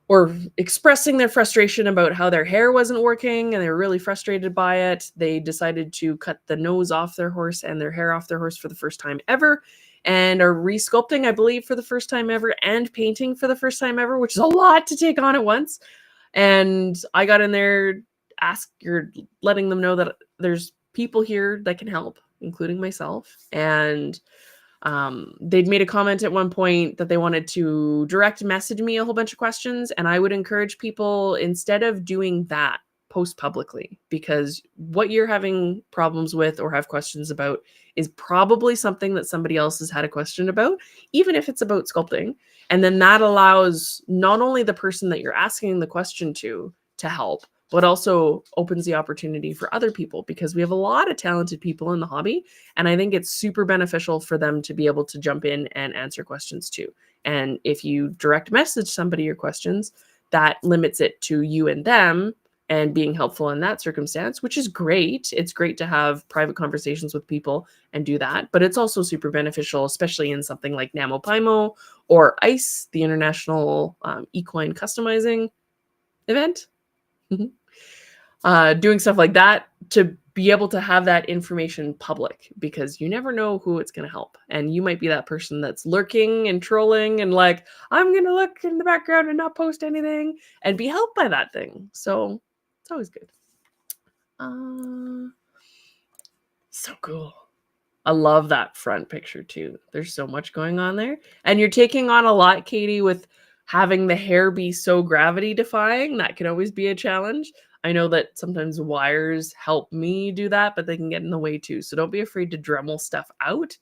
or expressing their frustration about how their hair wasn't working, and they were really frustrated by it. They decided to cut the nose off their horse and their hair off their horse for the first time ever, and are resculpting, I believe, for the first time ever, and painting for the first time ever, which is a lot to take on at once. And I got in there, letting them know that there's people here that can help, including myself. And they'd made a comment at one point that they wanted to direct message me a whole bunch of questions, and I would encourage people, instead of doing that, post publicly, because what you're having problems with or have questions about is probably something that somebody else has had a question about, even if it's about sculpting. And then that allows not only the person that you're asking the question to help, but also opens the opportunity for other people, because we have a lot of talented people in the hobby. And I think it's super beneficial for them to be able to jump in and answer questions too. And if you direct message somebody your questions, that limits it to you and them and being helpful in that circumstance, which is great. It's great to have private conversations with people and do that. But it's also super beneficial, especially in something like NaMoPaiMo or ICE, the International Equine Customizing event. Doing stuff like that, to be able to have that information public, because you never know who it's going to help. And you might be that person that's lurking and trolling and like, I'm going to look in the background and not post anything, and be helped by that thing. So it's always good. So cool. I love that front picture too. There's so much going on there. And you're taking on a lot, Katie, with having the hair be so gravity defying. That can always be a challenge. I know that sometimes wires help me do that, but they can get in the way too. So don't be afraid to Dremel stuff out.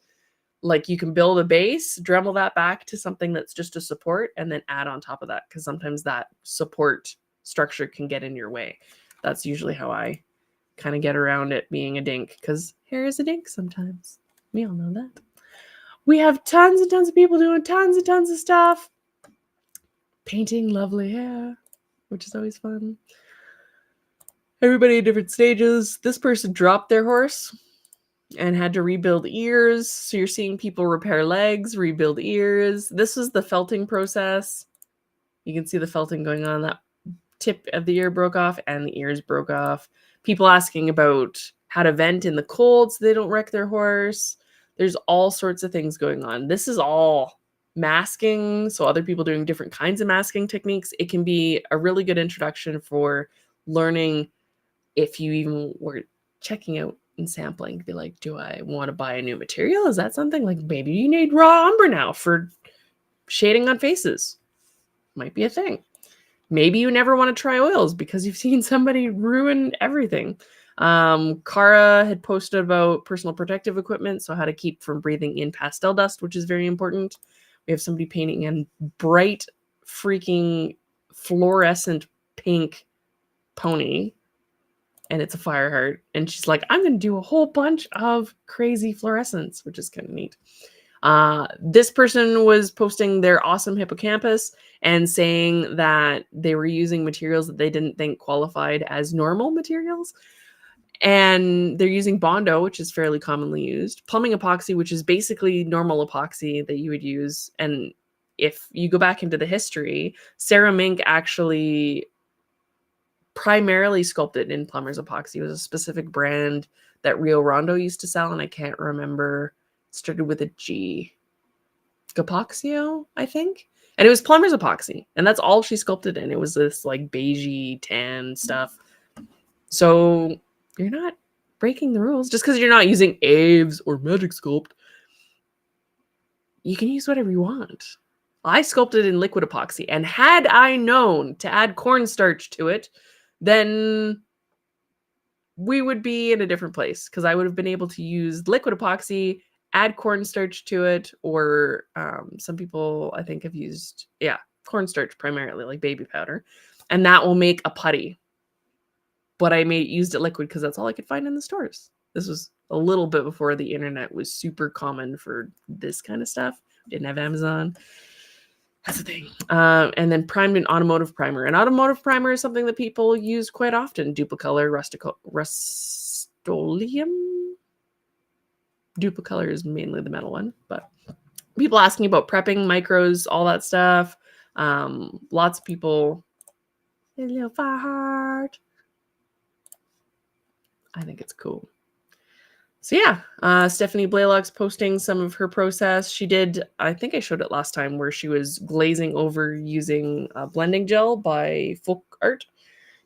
Like, you can build a base, Dremel that back to something that's just a support, and then add on top of that, because sometimes that support structure can get in your way. That's usually how I kind of get around it being a dink, because hair is a dink sometimes. We all know that. We have tons and tons of people doing tons and tons of stuff. Painting lovely hair, which is always fun. Everybody at different stages. This person dropped their horse and had to rebuild ears. So you're seeing people repair legs, rebuild ears. This is the felting process. You can see the felting going on. That tip of the ear broke off and the ears broke off. People asking about how to vent in the cold so they don't wreck their horse. There's all sorts of things going on. This is all masking, so other people doing different kinds of masking techniques. It can be a really good introduction for learning. If you even were checking out and sampling, be like, do I want to buy a new material? Is that something like, maybe you need raw umber now for shading on faces? Might be a thing. Maybe you never want to try oils because you've seen somebody ruin everything. Cara had posted about personal protective equipment, so how to keep from breathing in pastel dust, which is very important. We have somebody painting in bright freaking fluorescent pink pony, and it's a fire heart. And she's like, I'm going to do a whole bunch of crazy fluorescence, which is kind of neat. This person was posting their awesome hippocampus and saying that they were using materials that they didn't think qualified as normal materials. And they're using Bondo, which is fairly commonly used, plumbing epoxy, which is basically normal epoxy that you would use. And if you go back into the history, Sarah Mink actually primarily sculpted in plumber's epoxy. It was a specific brand that Rio Rondo used to sell, and I can't remember. It started with a G. Gapoxio, I think. And it was plumber's epoxy, and that's all she sculpted in. It was this like beigey tan stuff. So you're not breaking the rules just because you're not using Aves or Magic Sculpt. you can use whatever you want. I sculpted in liquid epoxy, and had I known to add cornstarch to it, then we would be in a different place, because I would have been able to use liquid epoxy, add cornstarch to it, or some people I think have used, cornstarch primarily, like baby powder, and that will make a putty. But I used it liquid because that's all I could find in the stores. This was a little bit before the internet was super common for this kind of stuff. Didn't have Amazon. That's the thing. And then primed in automotive primer. An automotive primer is something that people use quite often. Duplicolor, Rust-Oleum. Duplicolor is mainly the metal one, but people asking about prepping, micros, all that stuff. Lots of people. A little fire heart. I think it's cool. So yeah, Stephanie Blaylock's posting some of her process. She did, I think I showed it last time, where she was glazing over using blending gel by Folk Art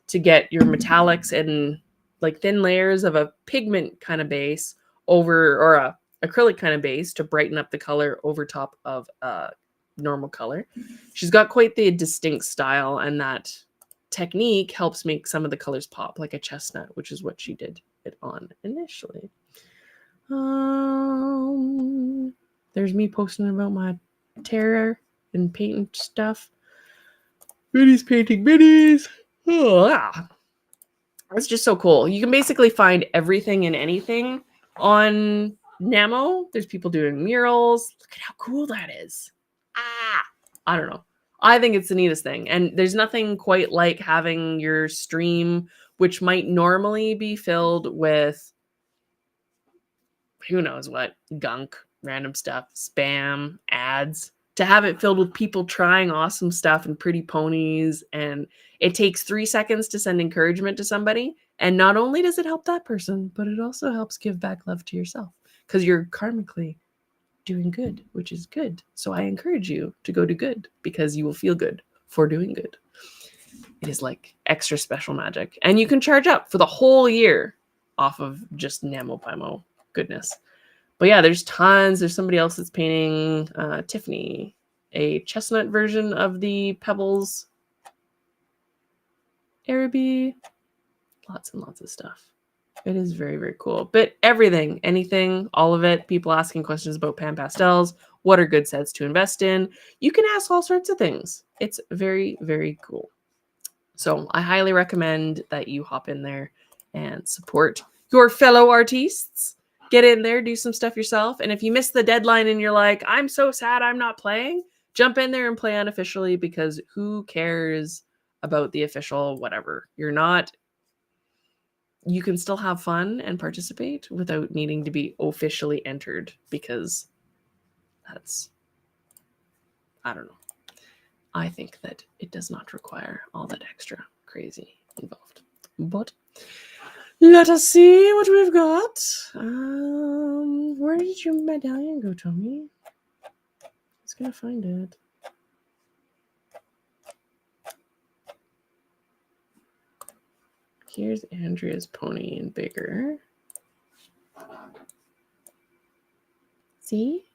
to get your metallics and like thin layers of a pigment kind of base over, or a acrylic kind of base to brighten up the color over top of a normal color. She's got quite the distinct style, and that technique helps make some of the colors pop, like a chestnut, which is what she did it on initially. There's me posting about my terror and painting stuff. Minnie's painting minis. It's just so cool. You can basically find everything and anything on Namo. There's people doing murals. Look at how cool that is. I don't know. I think it's the neatest thing. And there's nothing quite like having your stream, which might normally be filled with who knows what, gunk, random stuff, spam, ads, to have it filled with people trying awesome stuff and pretty ponies. And it takes 3 seconds to send encouragement to somebody. And not only does it help that person, but it also helps give back love to yourself, because you're karmically doing good, which is good. So I encourage you to go do good, because you will feel good for doing good. It is like extra special magic. And you can charge up for the whole year off of just NaMoPaiMo goodness. But yeah, there's tons. There's somebody else that's painting, Tiffany, a chestnut version of the Pebbles Araby. Lots and lots of stuff. It is very, very cool. But everything, anything, all of it, people asking questions about pan pastels, what are good sets to invest in. You can ask all sorts of things. It's very, very cool. So I highly recommend that you hop in there and support your fellow artists. Get in there, do some stuff yourself. And if you miss the deadline and you're like, I'm so sad I'm not playing, jump in there and play unofficially, because who cares about the official whatever? You're not, you can still have fun and participate without needing to be officially entered, because that's, I don't know. I think that it does not require all that extra crazy involved. But let us see what we've got. Where did your medallion go, Tommy? Let's gonna find it. Here's Andrea's pony in bigger. See?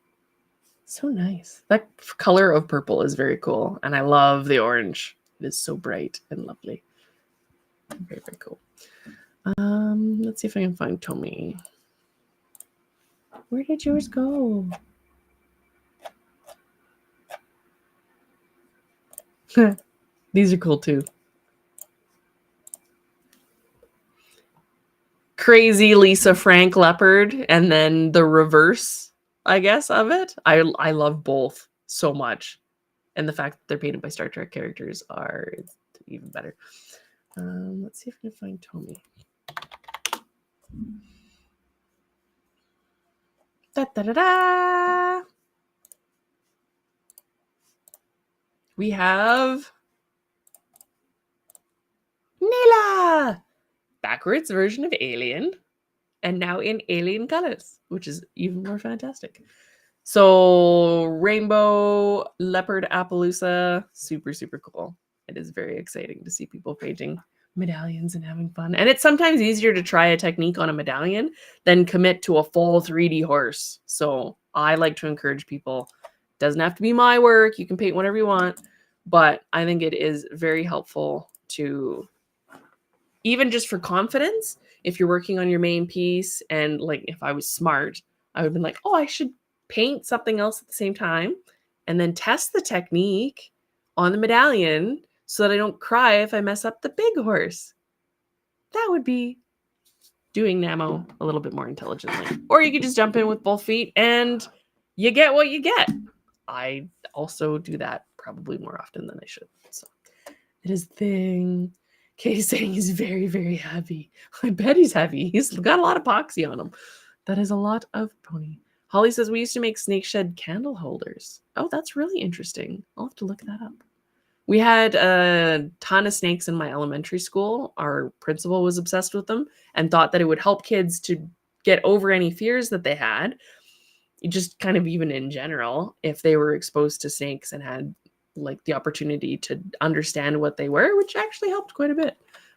So nice. That color of purple is very cool. And I love the orange. It is so bright and lovely. Very, very cool. Let's see if I can find Tommy. Where did yours go? These are cool too. Crazy Lisa Frank leopard, and then the reverse, I guess, of it. I love both so much. And the fact that they're painted by Star Trek characters are even better. Let's see if I can find Tommy. Da, da, da, da. We have Nila, backwards version of Alien, and now in alien colors, which is even more fantastic. So rainbow leopard Appaloosa, super, super cool. It is very exciting to see people painting medallions and having fun. And it's sometimes easier to try a technique on a medallion than commit to a full 3D horse. So I like to encourage people Doesn't have to be my work. You can paint whatever you want. But I think it is very helpful to, even just for confidence, if you're working on your main piece, and like if I was smart, I would have been like, oh, I should paint something else at the same time and then test the technique on the medallion so that I don't cry if I mess up the big horse. That would be doing Namo a little bit more intelligently. Or you could just jump in with both feet and you get what you get. I also do that probably more often than I should. So it is a thing. Kay's saying he's very, very heavy. I bet he's heavy. He's got a lot of epoxy on him. That is a lot of pony. Holly says we used to make snake shed candle holders. Oh, that's really interesting. I'll have to look that up. We had a ton of snakes in my elementary school. Our principal was obsessed with them and thought that it would help kids to get over any fears that they had. Just kind of even in general, if they were exposed to snakes and had like the opportunity to understand what they were, which actually helped quite a bit.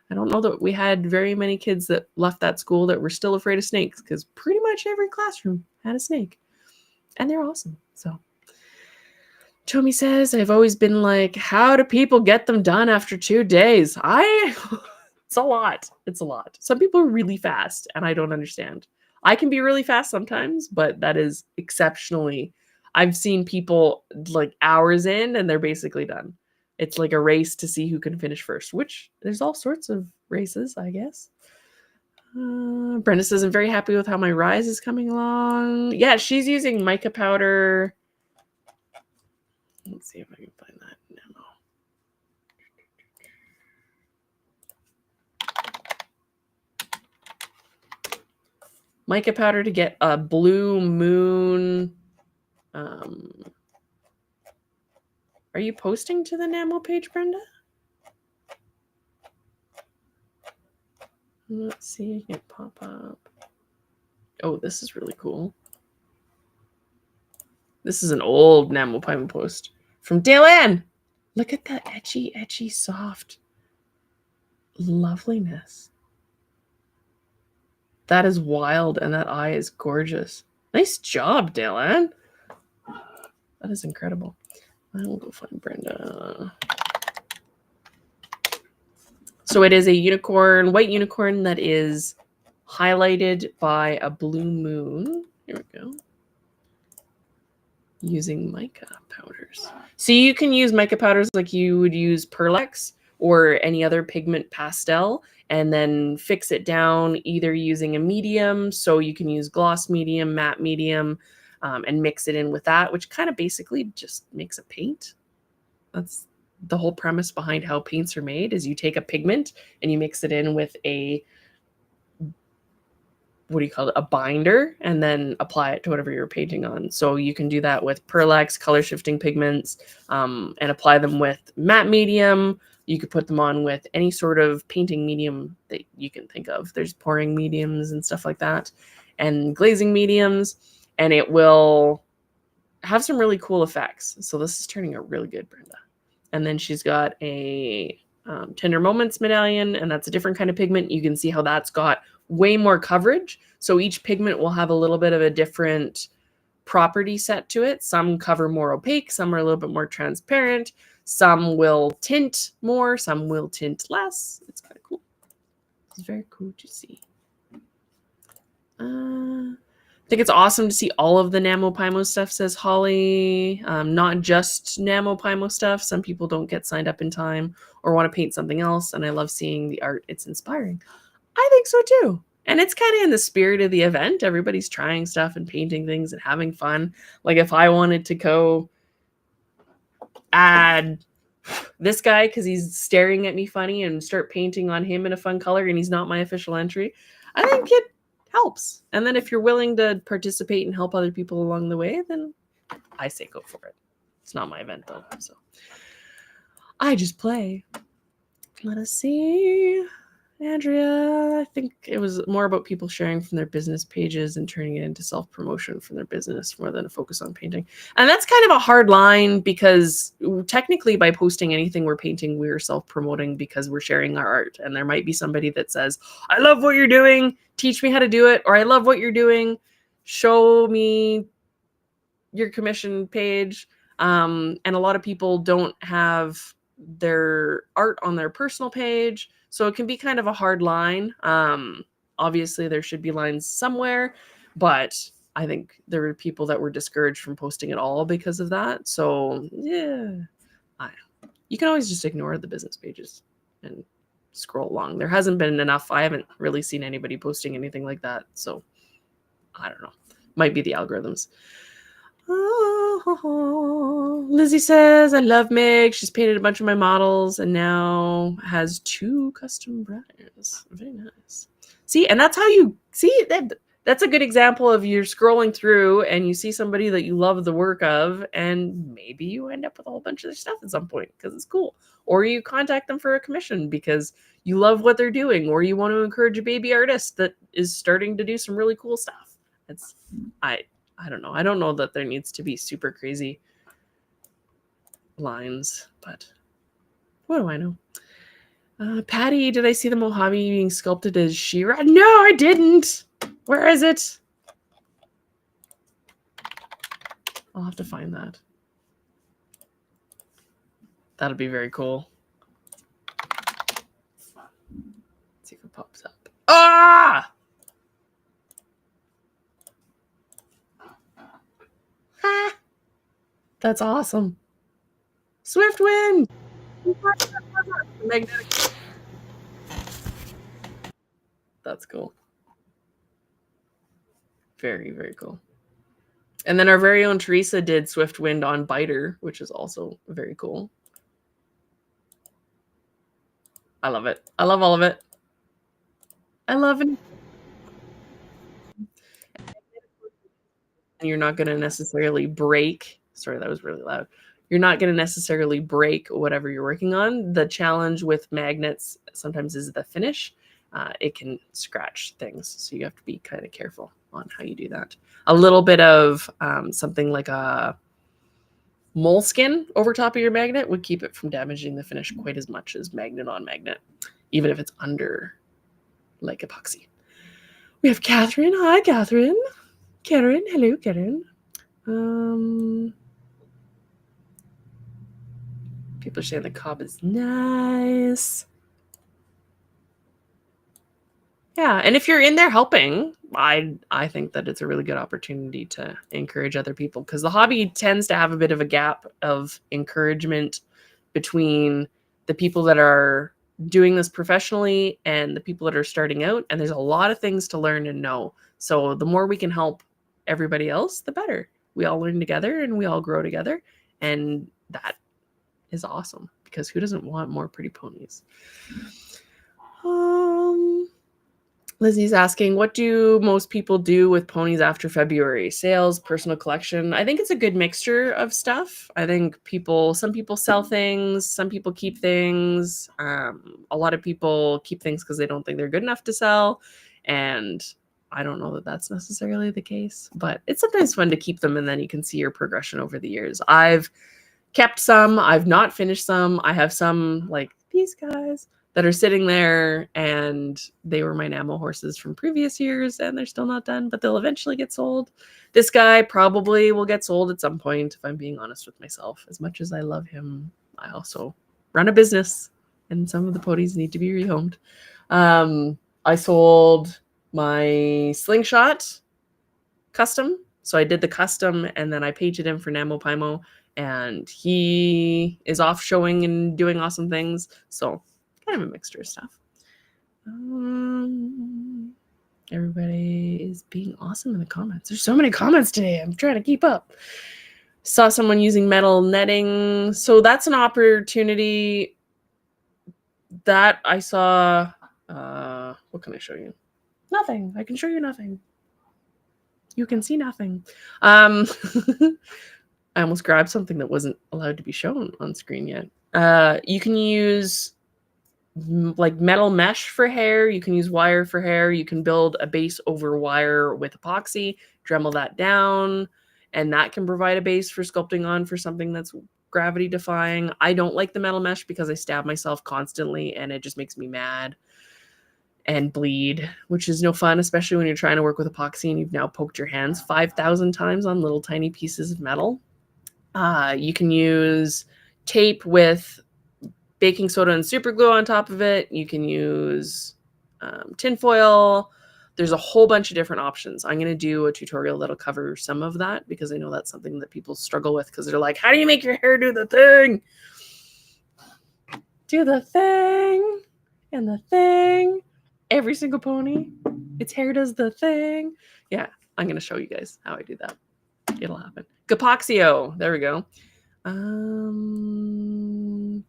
I don't know that we had very many kids that left that school that were still afraid of snakes, because pretty much every classroom had a snake and they're awesome. So Tomi says, I've always been like, how do people get them done after 2 days? It's a lot. It's a lot. Some people are really fast and I don't understand. I can be really fast sometimes, but that is exceptionally. I've seen people like hours in and they're basically done. It's like a race to see who can finish first, which there's all sorts of races, I guess. Brenda says, I'm very happy with how my rise is coming along. Yeah, she's using mica powder. Let's see if I can find that now. Mica powder to get a blue moon. Are you posting to the Namo page, Brenda? Let's see. It pop up. Oh, this is really cool. This is an old NaMoPaiMo post from Dale Ann. Look at that edgy, soft loveliness. That is wild, and that eye is gorgeous. Nice job, Dale Ann. That is incredible. I will go find Brenda. So it is a unicorn, white unicorn that is highlighted by a blue moon. Here we go. Using mica powders. So you can use mica powders like you would use Perlex or any other pigment pastel, and then fix it down either using a medium. So you can use gloss medium, matte medium, and mix it in with that, which kind of basically just makes a paint. That's the whole premise behind how paints are made, is you take a pigment and you mix it in with a, what do you call it, a binder, and then apply it to whatever you're painting on. So you can do that with Perlex, color shifting pigments, and apply them with matte medium. You could put them on with any sort of painting medium that you can think of. There's pouring mediums and stuff like that, and glazing mediums, and it will have some really cool effects. So this is turning out really good, Brenda. And then she's got a Tender Moments medallion, and that's a different kind of pigment. You can see how that's got way more coverage. So each pigment will have a little bit of a different property set to it. Some cover more opaque, some are a little bit more transparent, some will tint more, some will tint less. It's kind of cool. It's very cool to see. I think it's awesome to see all of the NaMoPaiMo stuff, says Holly. Not just NaMoPaiMo stuff. Some people don't get signed up in time or want to paint something else, and I love seeing the art. It's inspiring. I think so too. And it's kind of in the spirit of the event. Everybody's trying stuff and painting things and having fun. Like if I wanted to go add this guy because he's staring at me funny and start painting on him in a fun color and he's not my official entry, I think it helps. And then if you're willing to participate and help other people along the way, then I say go for it. It's not my event though, so I just play. Let us see. Andrea, I think it was more about people sharing from their business pages and turning it into self-promotion for their business more than a focus on painting. And that's kind of a hard line, because technically by posting anything we're painting, we're self-promoting because we're sharing our art. And there might be somebody that says, I love what you're doing, teach me how to do it, or I love what you're doing, show me your commission page. And a lot of people don't have their art on their personal page. So it can be kind of a hard line. Obviously, there should be lines somewhere, but I think there were people that were discouraged from posting at all because of that. So, yeah, you can always just ignore the business pages and scroll along. There hasn't been enough. I haven't really seen anybody posting anything like that. So, I don't know. Might be the algorithms. Oh, Lizzie says, I love Meg. She's painted a bunch of my models and now has 2 custom brushes. Very nice. See, and that's how you see that. That's a good example of you're scrolling through and you see somebody that you love the work of, and maybe you end up with a whole bunch of their stuff at some point because it's cool. Or you contact them for a commission because you love what they're doing, or you want to encourage a baby artist that is starting to do some really cool stuff. I don't know. I don't know that there needs to be super crazy lines, but what do I know? Patty, did I see the Mojave being sculpted as She-Ra? No, I didn't. Where is it? I'll have to find that. That'll be very cool. Let's see if it pops up. Ah! Ha! That's awesome. Swiftwind! Magnetic. That's cool. Very, very cool. And then our very own Teresa did Swiftwind on Biter, which is also very cool. I love it. I love all of it. I love it. You're not going to necessarily break. Sorry, that was really loud. You're not going to necessarily break whatever you're working on. The challenge with magnets sometimes is the finish. It can scratch things, so you have to be kind of careful on how you do that. A little bit of something like a moleskin over top of your magnet would keep it from damaging the finish quite as much as magnet on magnet, even if it's under like epoxy. We have Catherine. Hi, Catherine. Karen. Hello, Karen. People are saying the cob is nice. Yeah, and if you're in there helping, I think that it's a really good opportunity to encourage other people, because the hobby tends to have a bit of a gap of encouragement between the people that are doing this professionally and the people that are starting out, and there's a lot of things to learn and know. So the more we can help everybody else, the better. We all learn together and we all grow together, and that is awesome, because who doesn't want more pretty ponies? Lizzie's asking, what do most people do with ponies after February? Sales, personal collection? I think it's a good mixture of stuff. I think some people sell things, some people keep things. A lot of people keep things because they don't think they're good enough to sell. And I don't know that that's necessarily the case, but it's sometimes fun to keep them, and then you can see your progression over the years. I've kept some. I've not finished some. I have some like these guys that are sitting there, and they were my Namo horses from previous years, and they're still not done, but they'll eventually get sold. This guy probably will get sold at some point, if I'm being honest with myself. As much as I love him, I also run a business, and some of the ponies need to be rehomed. I sold my slingshot custom. So I did the custom, and then I painted him for NaMoPaiMo, and he is off showing and doing awesome things. So kind of a mixture of stuff. Everybody is being awesome in the comments. There's so many comments today. I'm trying to keep up. Saw someone using metal netting. So that's an opportunity that I saw. What can I show you? Nothing. I can show you nothing. You can see nothing. I almost grabbed something that wasn't allowed to be shown on screen yet. You can use like metal mesh for hair. You can use wire for hair. You can build a base over wire with epoxy, Dremel that down, and that can provide a base for sculpting on for something that's gravity defying. I don't like the metal mesh because I stab myself constantly and it just makes me mad. and bleed, which is no fun, especially when you're trying to work with epoxy and you've now poked your hands 5,000 times on little tiny pieces of metal. You can use tape with baking soda and super glue on top of it. You can use tin foil. There's a whole bunch of different options. I'm going to do a tutorial that'll cover some of that because I know that's something that people struggle with because they're like, how do you make your hair do the thing? Do the thing and the thing. Every single pony, its hair does the thing. Yeah, I'm going to show you guys how I do that. It'll happen. Gapoxio. There we go.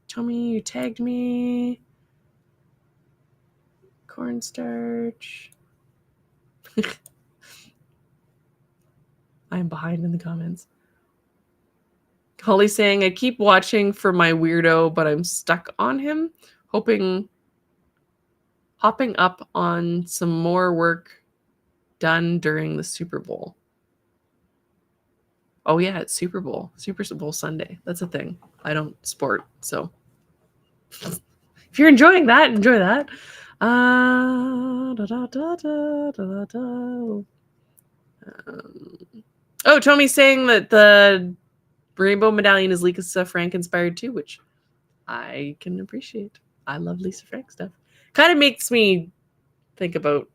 Tommy, you tagged me. Cornstarch. I'm behind in the comments. Holly's saying, I keep watching for my weirdo, but I'm stuck on him, hopping up on some more work done during the Super Bowl. Oh yeah, it's Super Bowl Sunday. That's a thing. I don't sport, so if you're enjoying that, enjoy that. Oh, Tommy's saying that the rainbow medallion is Lisa Frank inspired too, which I can appreciate. I love Lisa Frank stuff. Kind of makes me think about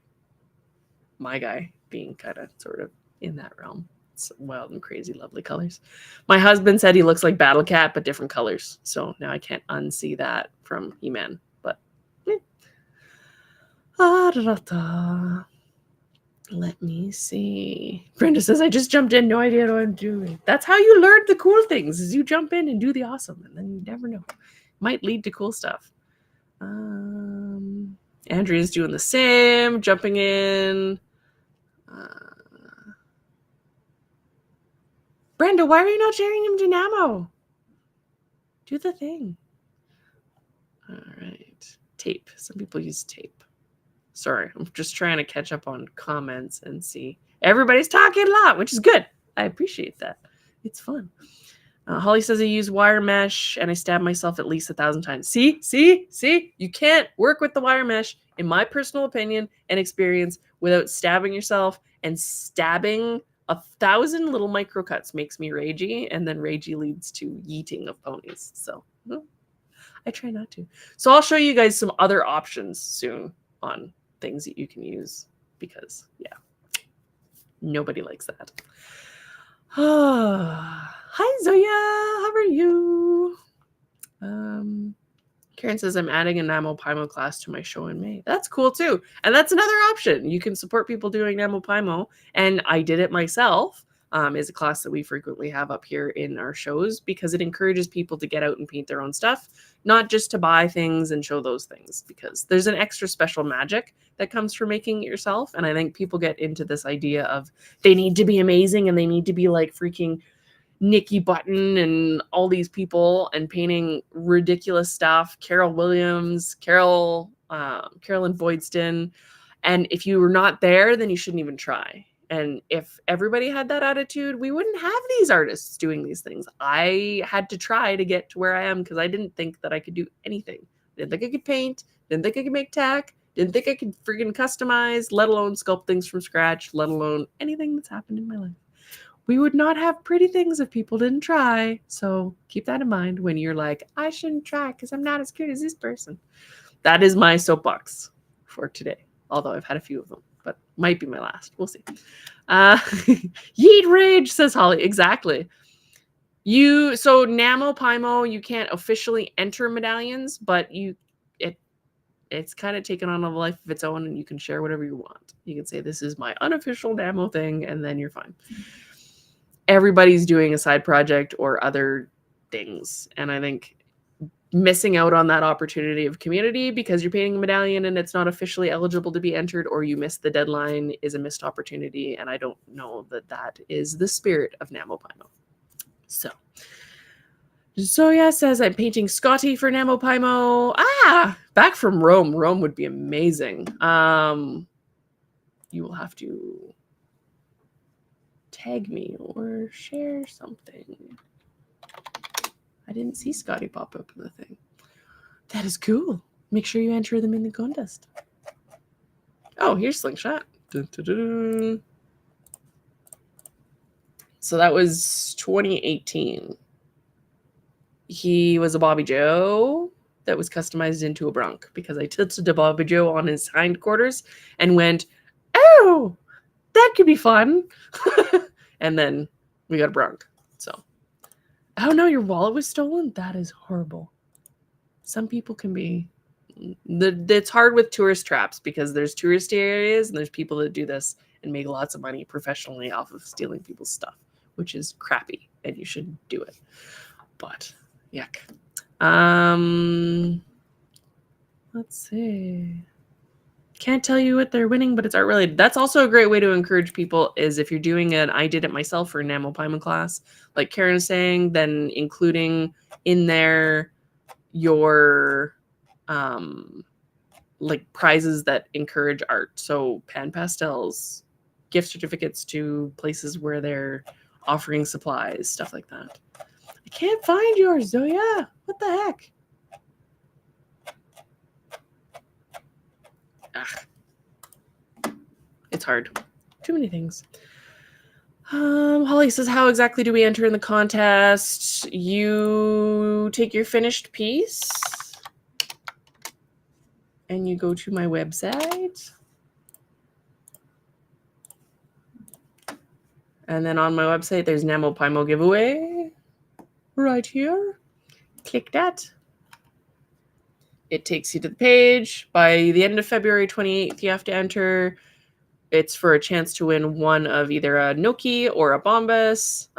my guy being kind of sort of in that realm. It's wild and crazy, lovely colors. My husband said he looks like Battle Cat, but different colors. So now I can't unsee that from He-Man. But let me see. Brenda says, I just jumped in. No idea what I'm doing. That's how you learn the cool things, is you jump in and do the awesome. And then you never know. Might lead to cool stuff. Andrea's doing the same, jumping in. Brenda, why are you not sharing him to Namo? Do the thing. All right. Tape. Some people use tape. Sorry, I'm just trying to catch up on comments and see. Everybody's talking a lot, which is good. I appreciate that. It's fun. Holly says I use wire mesh and I stab myself at least 1,000 times. See? You can't work with the wire mesh, in my personal opinion and experience, without stabbing yourself, and stabbing 1,000 little micro cuts makes me ragey, and then ragey leads to yeeting of ponies. So I try not to. So I'll show you guys some other options soon on things that you can use because, yeah, nobody likes that. Hi, Zoya. How are you? Karen says, I'm adding a NaMoPaiMo class to my show in May. That's cool, too. And that's another option. You can support people doing NaMoPaiMo. And I did it myself. Is a class that we frequently have up here in our shows because it encourages people to get out and paint their own stuff, not just to buy things and show those things, because there's an extra special magic that comes from making it yourself. And I think people get into this idea of they need to be amazing and they need to be like freaking Nikki Button and all these people and painting ridiculous stuff. Carol Williams, Carolyn Boydston. And if you were not there, then you shouldn't even try. And if everybody had that attitude, we wouldn't have these artists doing these things. I had to try to get to where I am because I didn't think that I could do anything. Didn't think I could paint. Didn't think I could make tack. Didn't think I could friggin' customize, let alone sculpt things from scratch, let alone anything that's happened in my life. We would not have pretty things if people didn't try. So keep that in mind when you're like, I shouldn't try because I'm not as cute as this person. That is my soapbox for today. Although I've had a few of them, but might be my last. We'll see. Yeet rage, says Holly. Exactly. So NaMoPaiMo, you can't officially enter medallions, but it's kind of taken on a life of its own, and you can share whatever you want. You can say, this is my unofficial Namo thing, and then you're fine. Everybody's doing a side project or other things. And I think missing out on that opportunity of community because you're painting a medallion and it's not officially eligible to be entered, or you missed the deadline, is a missed opportunity. And I don't know that that is the spirit of NaMoPaiMo. So Zoya says, I'm painting Scotty for NaMoPaiMo. Back from Rome. Rome would be amazing. You will have to tag me or share something. I didn't see Scotty pop up in the thing. That is cool. Make sure you enter them in the contest. Oh, here's Slingshot. Dun, dun, dun. So that was 2018. He was a Bobby Joe that was customized into a Bronc because I tilted a Bobby Joe on his hindquarters and went, oh, that could be fun. And then we got a Bronc. So, oh no, your wallet was stolen? That is horrible. Some people can be. It's hard with tourist traps because there's touristy areas and there's people that do this and make lots of money professionally off of stealing people's stuff, which is crappy and you shouldn't do it. But yuck. Let's see. Can't tell you what they're winning, but it's art related. That's also a great way to encourage people is if you're doing an I did it myself for NaMoPaiMo class, like Karen is saying, then including in there your like prizes that encourage art. So pan pastels, gift certificates to places where they're offering supplies, stuff like that. I can't find yours, Zoya. What the heck? It's hard. Too many things. Holly says, how exactly do we enter in the contest? You take your finished piece and you go to my website. And then on my website, there's NaMoPaiMo giveaway right here. Click that. It takes you to the page. By the end of February 28th, you have to enter. It's for a chance to win one of either a Noki or a Bombas.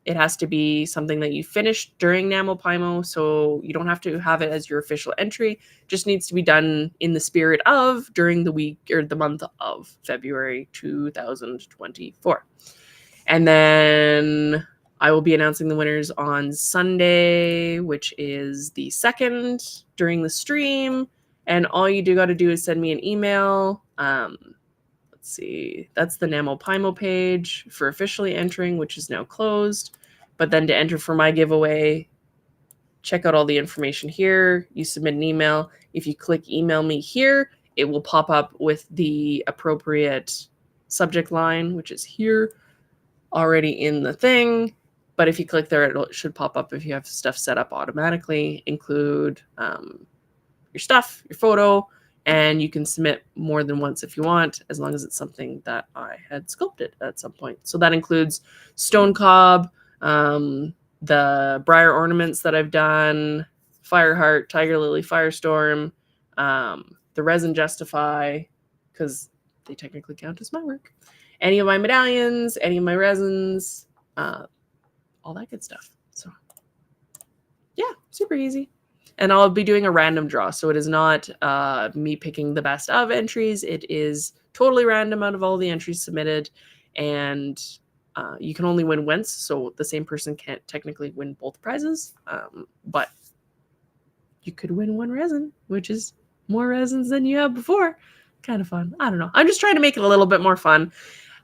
It has to be something that you finished during NaMoPaiMo, so you don't have to have it as your official entry. Just needs to be done in the spirit of during the week or the month of February 2024. And then I will be announcing the winners on Sunday, which is the 2nd, during the stream. And all you got to do is send me an email. Let's see. That's the NaMoPaiMo page for officially entering, which is now closed. But then to enter for my giveaway, check out all the information here. You submit an email. If you click email me here, it will pop up with the appropriate subject line, which is here, already in the thing. But if you click there, it should pop up if you have stuff set up automatically. Include your stuff, your photo, and you can submit more than once if you want, as long as it's something that I had sculpted at some point. So that includes stone cob, the briar ornaments that I've done, Fireheart, Tiger Lily, Firestorm, the resin Justify, because they technically count as my work. Any of my medallions, any of my resins, all that good stuff. So yeah, super easy. And I'll be doing a random draw. So it is not me picking the best of entries. It is totally random out of all the entries submitted. And you can only win once. So the same person can't technically win both prizes. But you could win one resin, which is more resins than you have before. Kind of fun. I don't know. I'm just trying to make it a little bit more fun.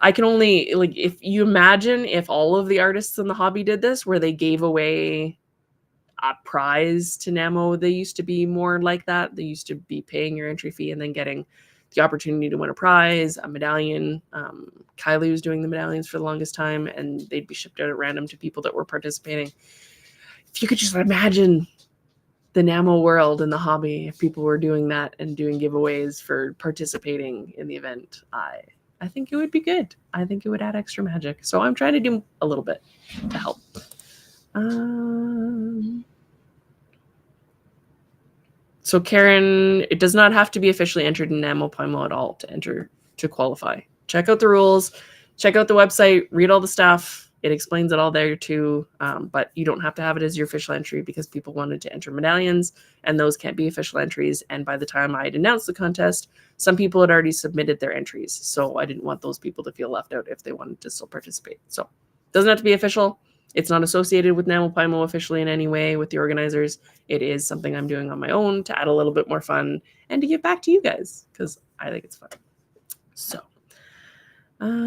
I can only, like, if you imagine if all of the artists in the hobby did this, where they gave away a prize to Namo, they used to be more like that. They used to be paying your entry fee and then getting the opportunity to win a prize, a medallion. Kylie was doing the medallions for the longest time, and they'd be shipped out at random to people that were participating. If you could just imagine the Namo world and the hobby, if people were doing that and doing giveaways for participating in the event, I think it would be good. I think it would add extra magic. So I'm trying to do a little bit to help. So Karen, it does not have to be officially entered in NaMoPaiMo at all to enter to qualify. Check out the rules, check out the website, read all the stuff. It explains it all there too, but you don't have to have it as your official entry because people wanted to enter medallions, and those can't be official entries. And by the time I had announced the contest, some people had already submitted their entries, so I didn't want those people to feel left out if they wanted to still participate. So it doesn't have to be official. It's not associated with NaMoPaiMo officially in any way with the organizers. It is something I'm doing on my own to add a little bit more fun and to give back to you guys because I think it's fun. So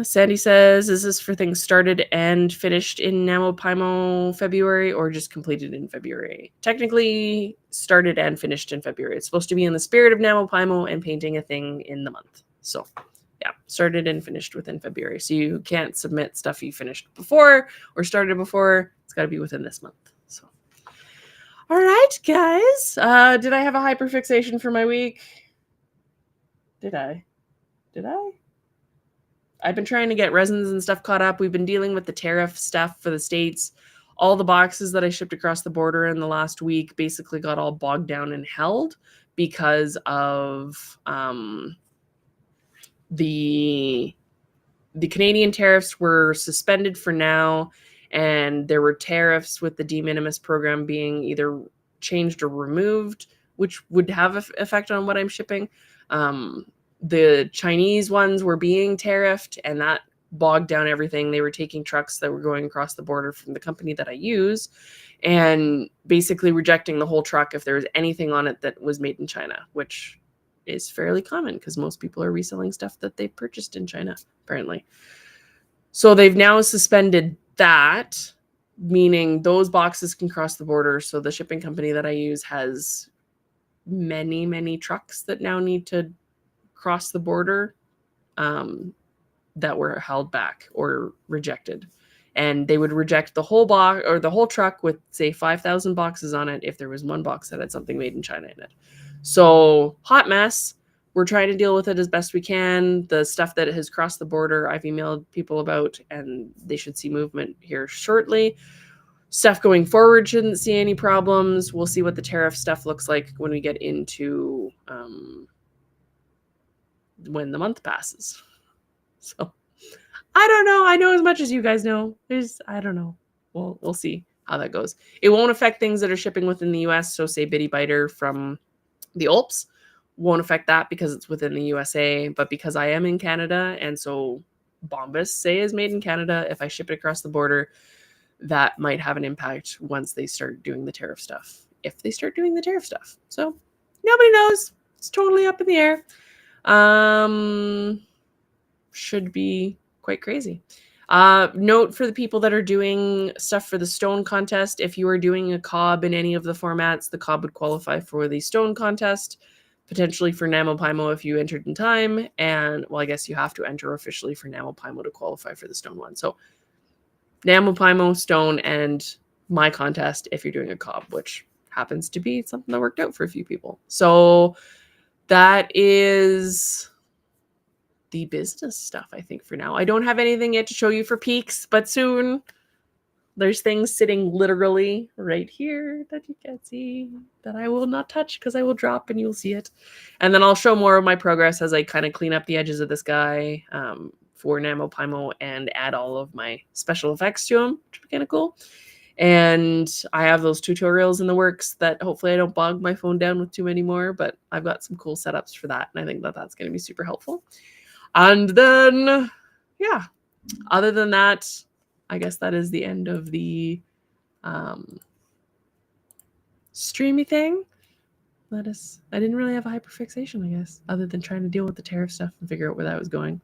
Sandy says, is this for things started and finished in NaMoPaiMo February or just completed in February? Technically started and finished in February. It's supposed to be in the spirit of NaMoPaiMo and painting a thing in the month. So yeah, started and finished within February. So you can't submit stuff you finished before or started before. It's got to be within this month. So, all right, guys. Did I have a hyperfixation for my week? Did I? I've been trying to get resins and stuff caught up. We've been dealing with the tariff stuff for the States. All the boxes that I shipped across the border in the last week basically got all bogged down and held because of the Canadian tariffs were suspended for now, and there were tariffs with the de minimis program being either changed or removed, which would have an effect on what I'm shipping. The Chinese ones were being tariffed, and that bogged down everything. They were taking trucks that were going across the border from the company that I use and basically rejecting the whole truck if there was anything on it that was made in China, which is fairly common because most people are reselling stuff that they purchased in China, apparently. So they've now suspended that, meaning those boxes can cross the border. So the shipping company that I use has many, many trucks that now need to cross the border that were held back or rejected. And they would reject the whole box or the whole truck with, say, 5,000 boxes on it if there was one box that had something made in China in it. So, hot mess. We're trying to deal with it as best we can. The stuff that has crossed the border, I've emailed people about, and they should see movement here shortly. Stuff going forward shouldn't see any problems. We'll see what the tariff stuff looks like when we get into when the month passes. So, I don't know. I know as much as you guys know. I don't know. We'll see how that goes. It won't affect things that are shipping within the US. So say Bitty Biter from the Alps won't affect that because it's within the USA. But because I am in Canada, and so Bombas, say, is made in Canada, if I ship it across the border, that might have an impact once they start doing the tariff stuff. If they start doing the tariff stuff. So nobody knows. It's totally up in the air. Should be quite crazy. Note for the people that are doing stuff for the stone contest, if you are doing a cob in any of the formats, the cob would qualify for the stone contest, potentially for NaMoPaiMo if you entered in time, and, well, I guess you have to enter officially for NaMoPaiMo to qualify for the stone one. So NaMoPaiMo, stone, and my contest if you're doing a cob, which happens to be something that worked out for a few people. So that is the business stuff, I think, for now. I don't have anything yet to show you for peaks, but soon. There's things sitting literally right here that you can't see that I will not touch because I will drop and you'll see it. And then I'll show more of my progress as I kind of clean up the edges of this guy for NaMoPaiMo and add all of my special effects to him, which would be kind of cool. And I have those tutorials in the works that hopefully I don't bog my phone down with too many more, but I've got some cool setups for that. And I think that that's going to be super helpful. And then, yeah, other than that, I guess that is the end of the streamy thing. I didn't really have a hyperfixation, I guess, other than trying to deal with the tariff stuff and figure out where that was going.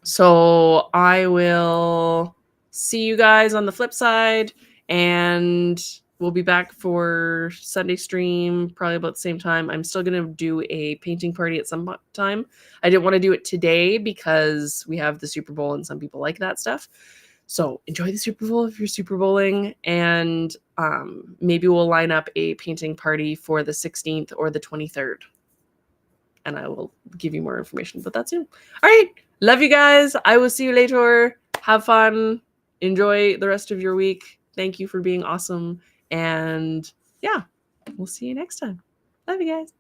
So I will see you guys on the flip side, and we'll be back for Sunday stream probably about the same time. I'm still going to do a painting party at some time. I didn't want to do it today because we have the Super Bowl and some people like that stuff. So enjoy the Super Bowl if you're Super Bowling, and maybe we'll line up a painting party for the 16th or the 23rd. And I will give you more information about that soon. All right. Love you guys. I will see you later. Have fun. Enjoy the rest of your week. Thank you for being awesome. And yeah, we'll see you next time. Love you guys.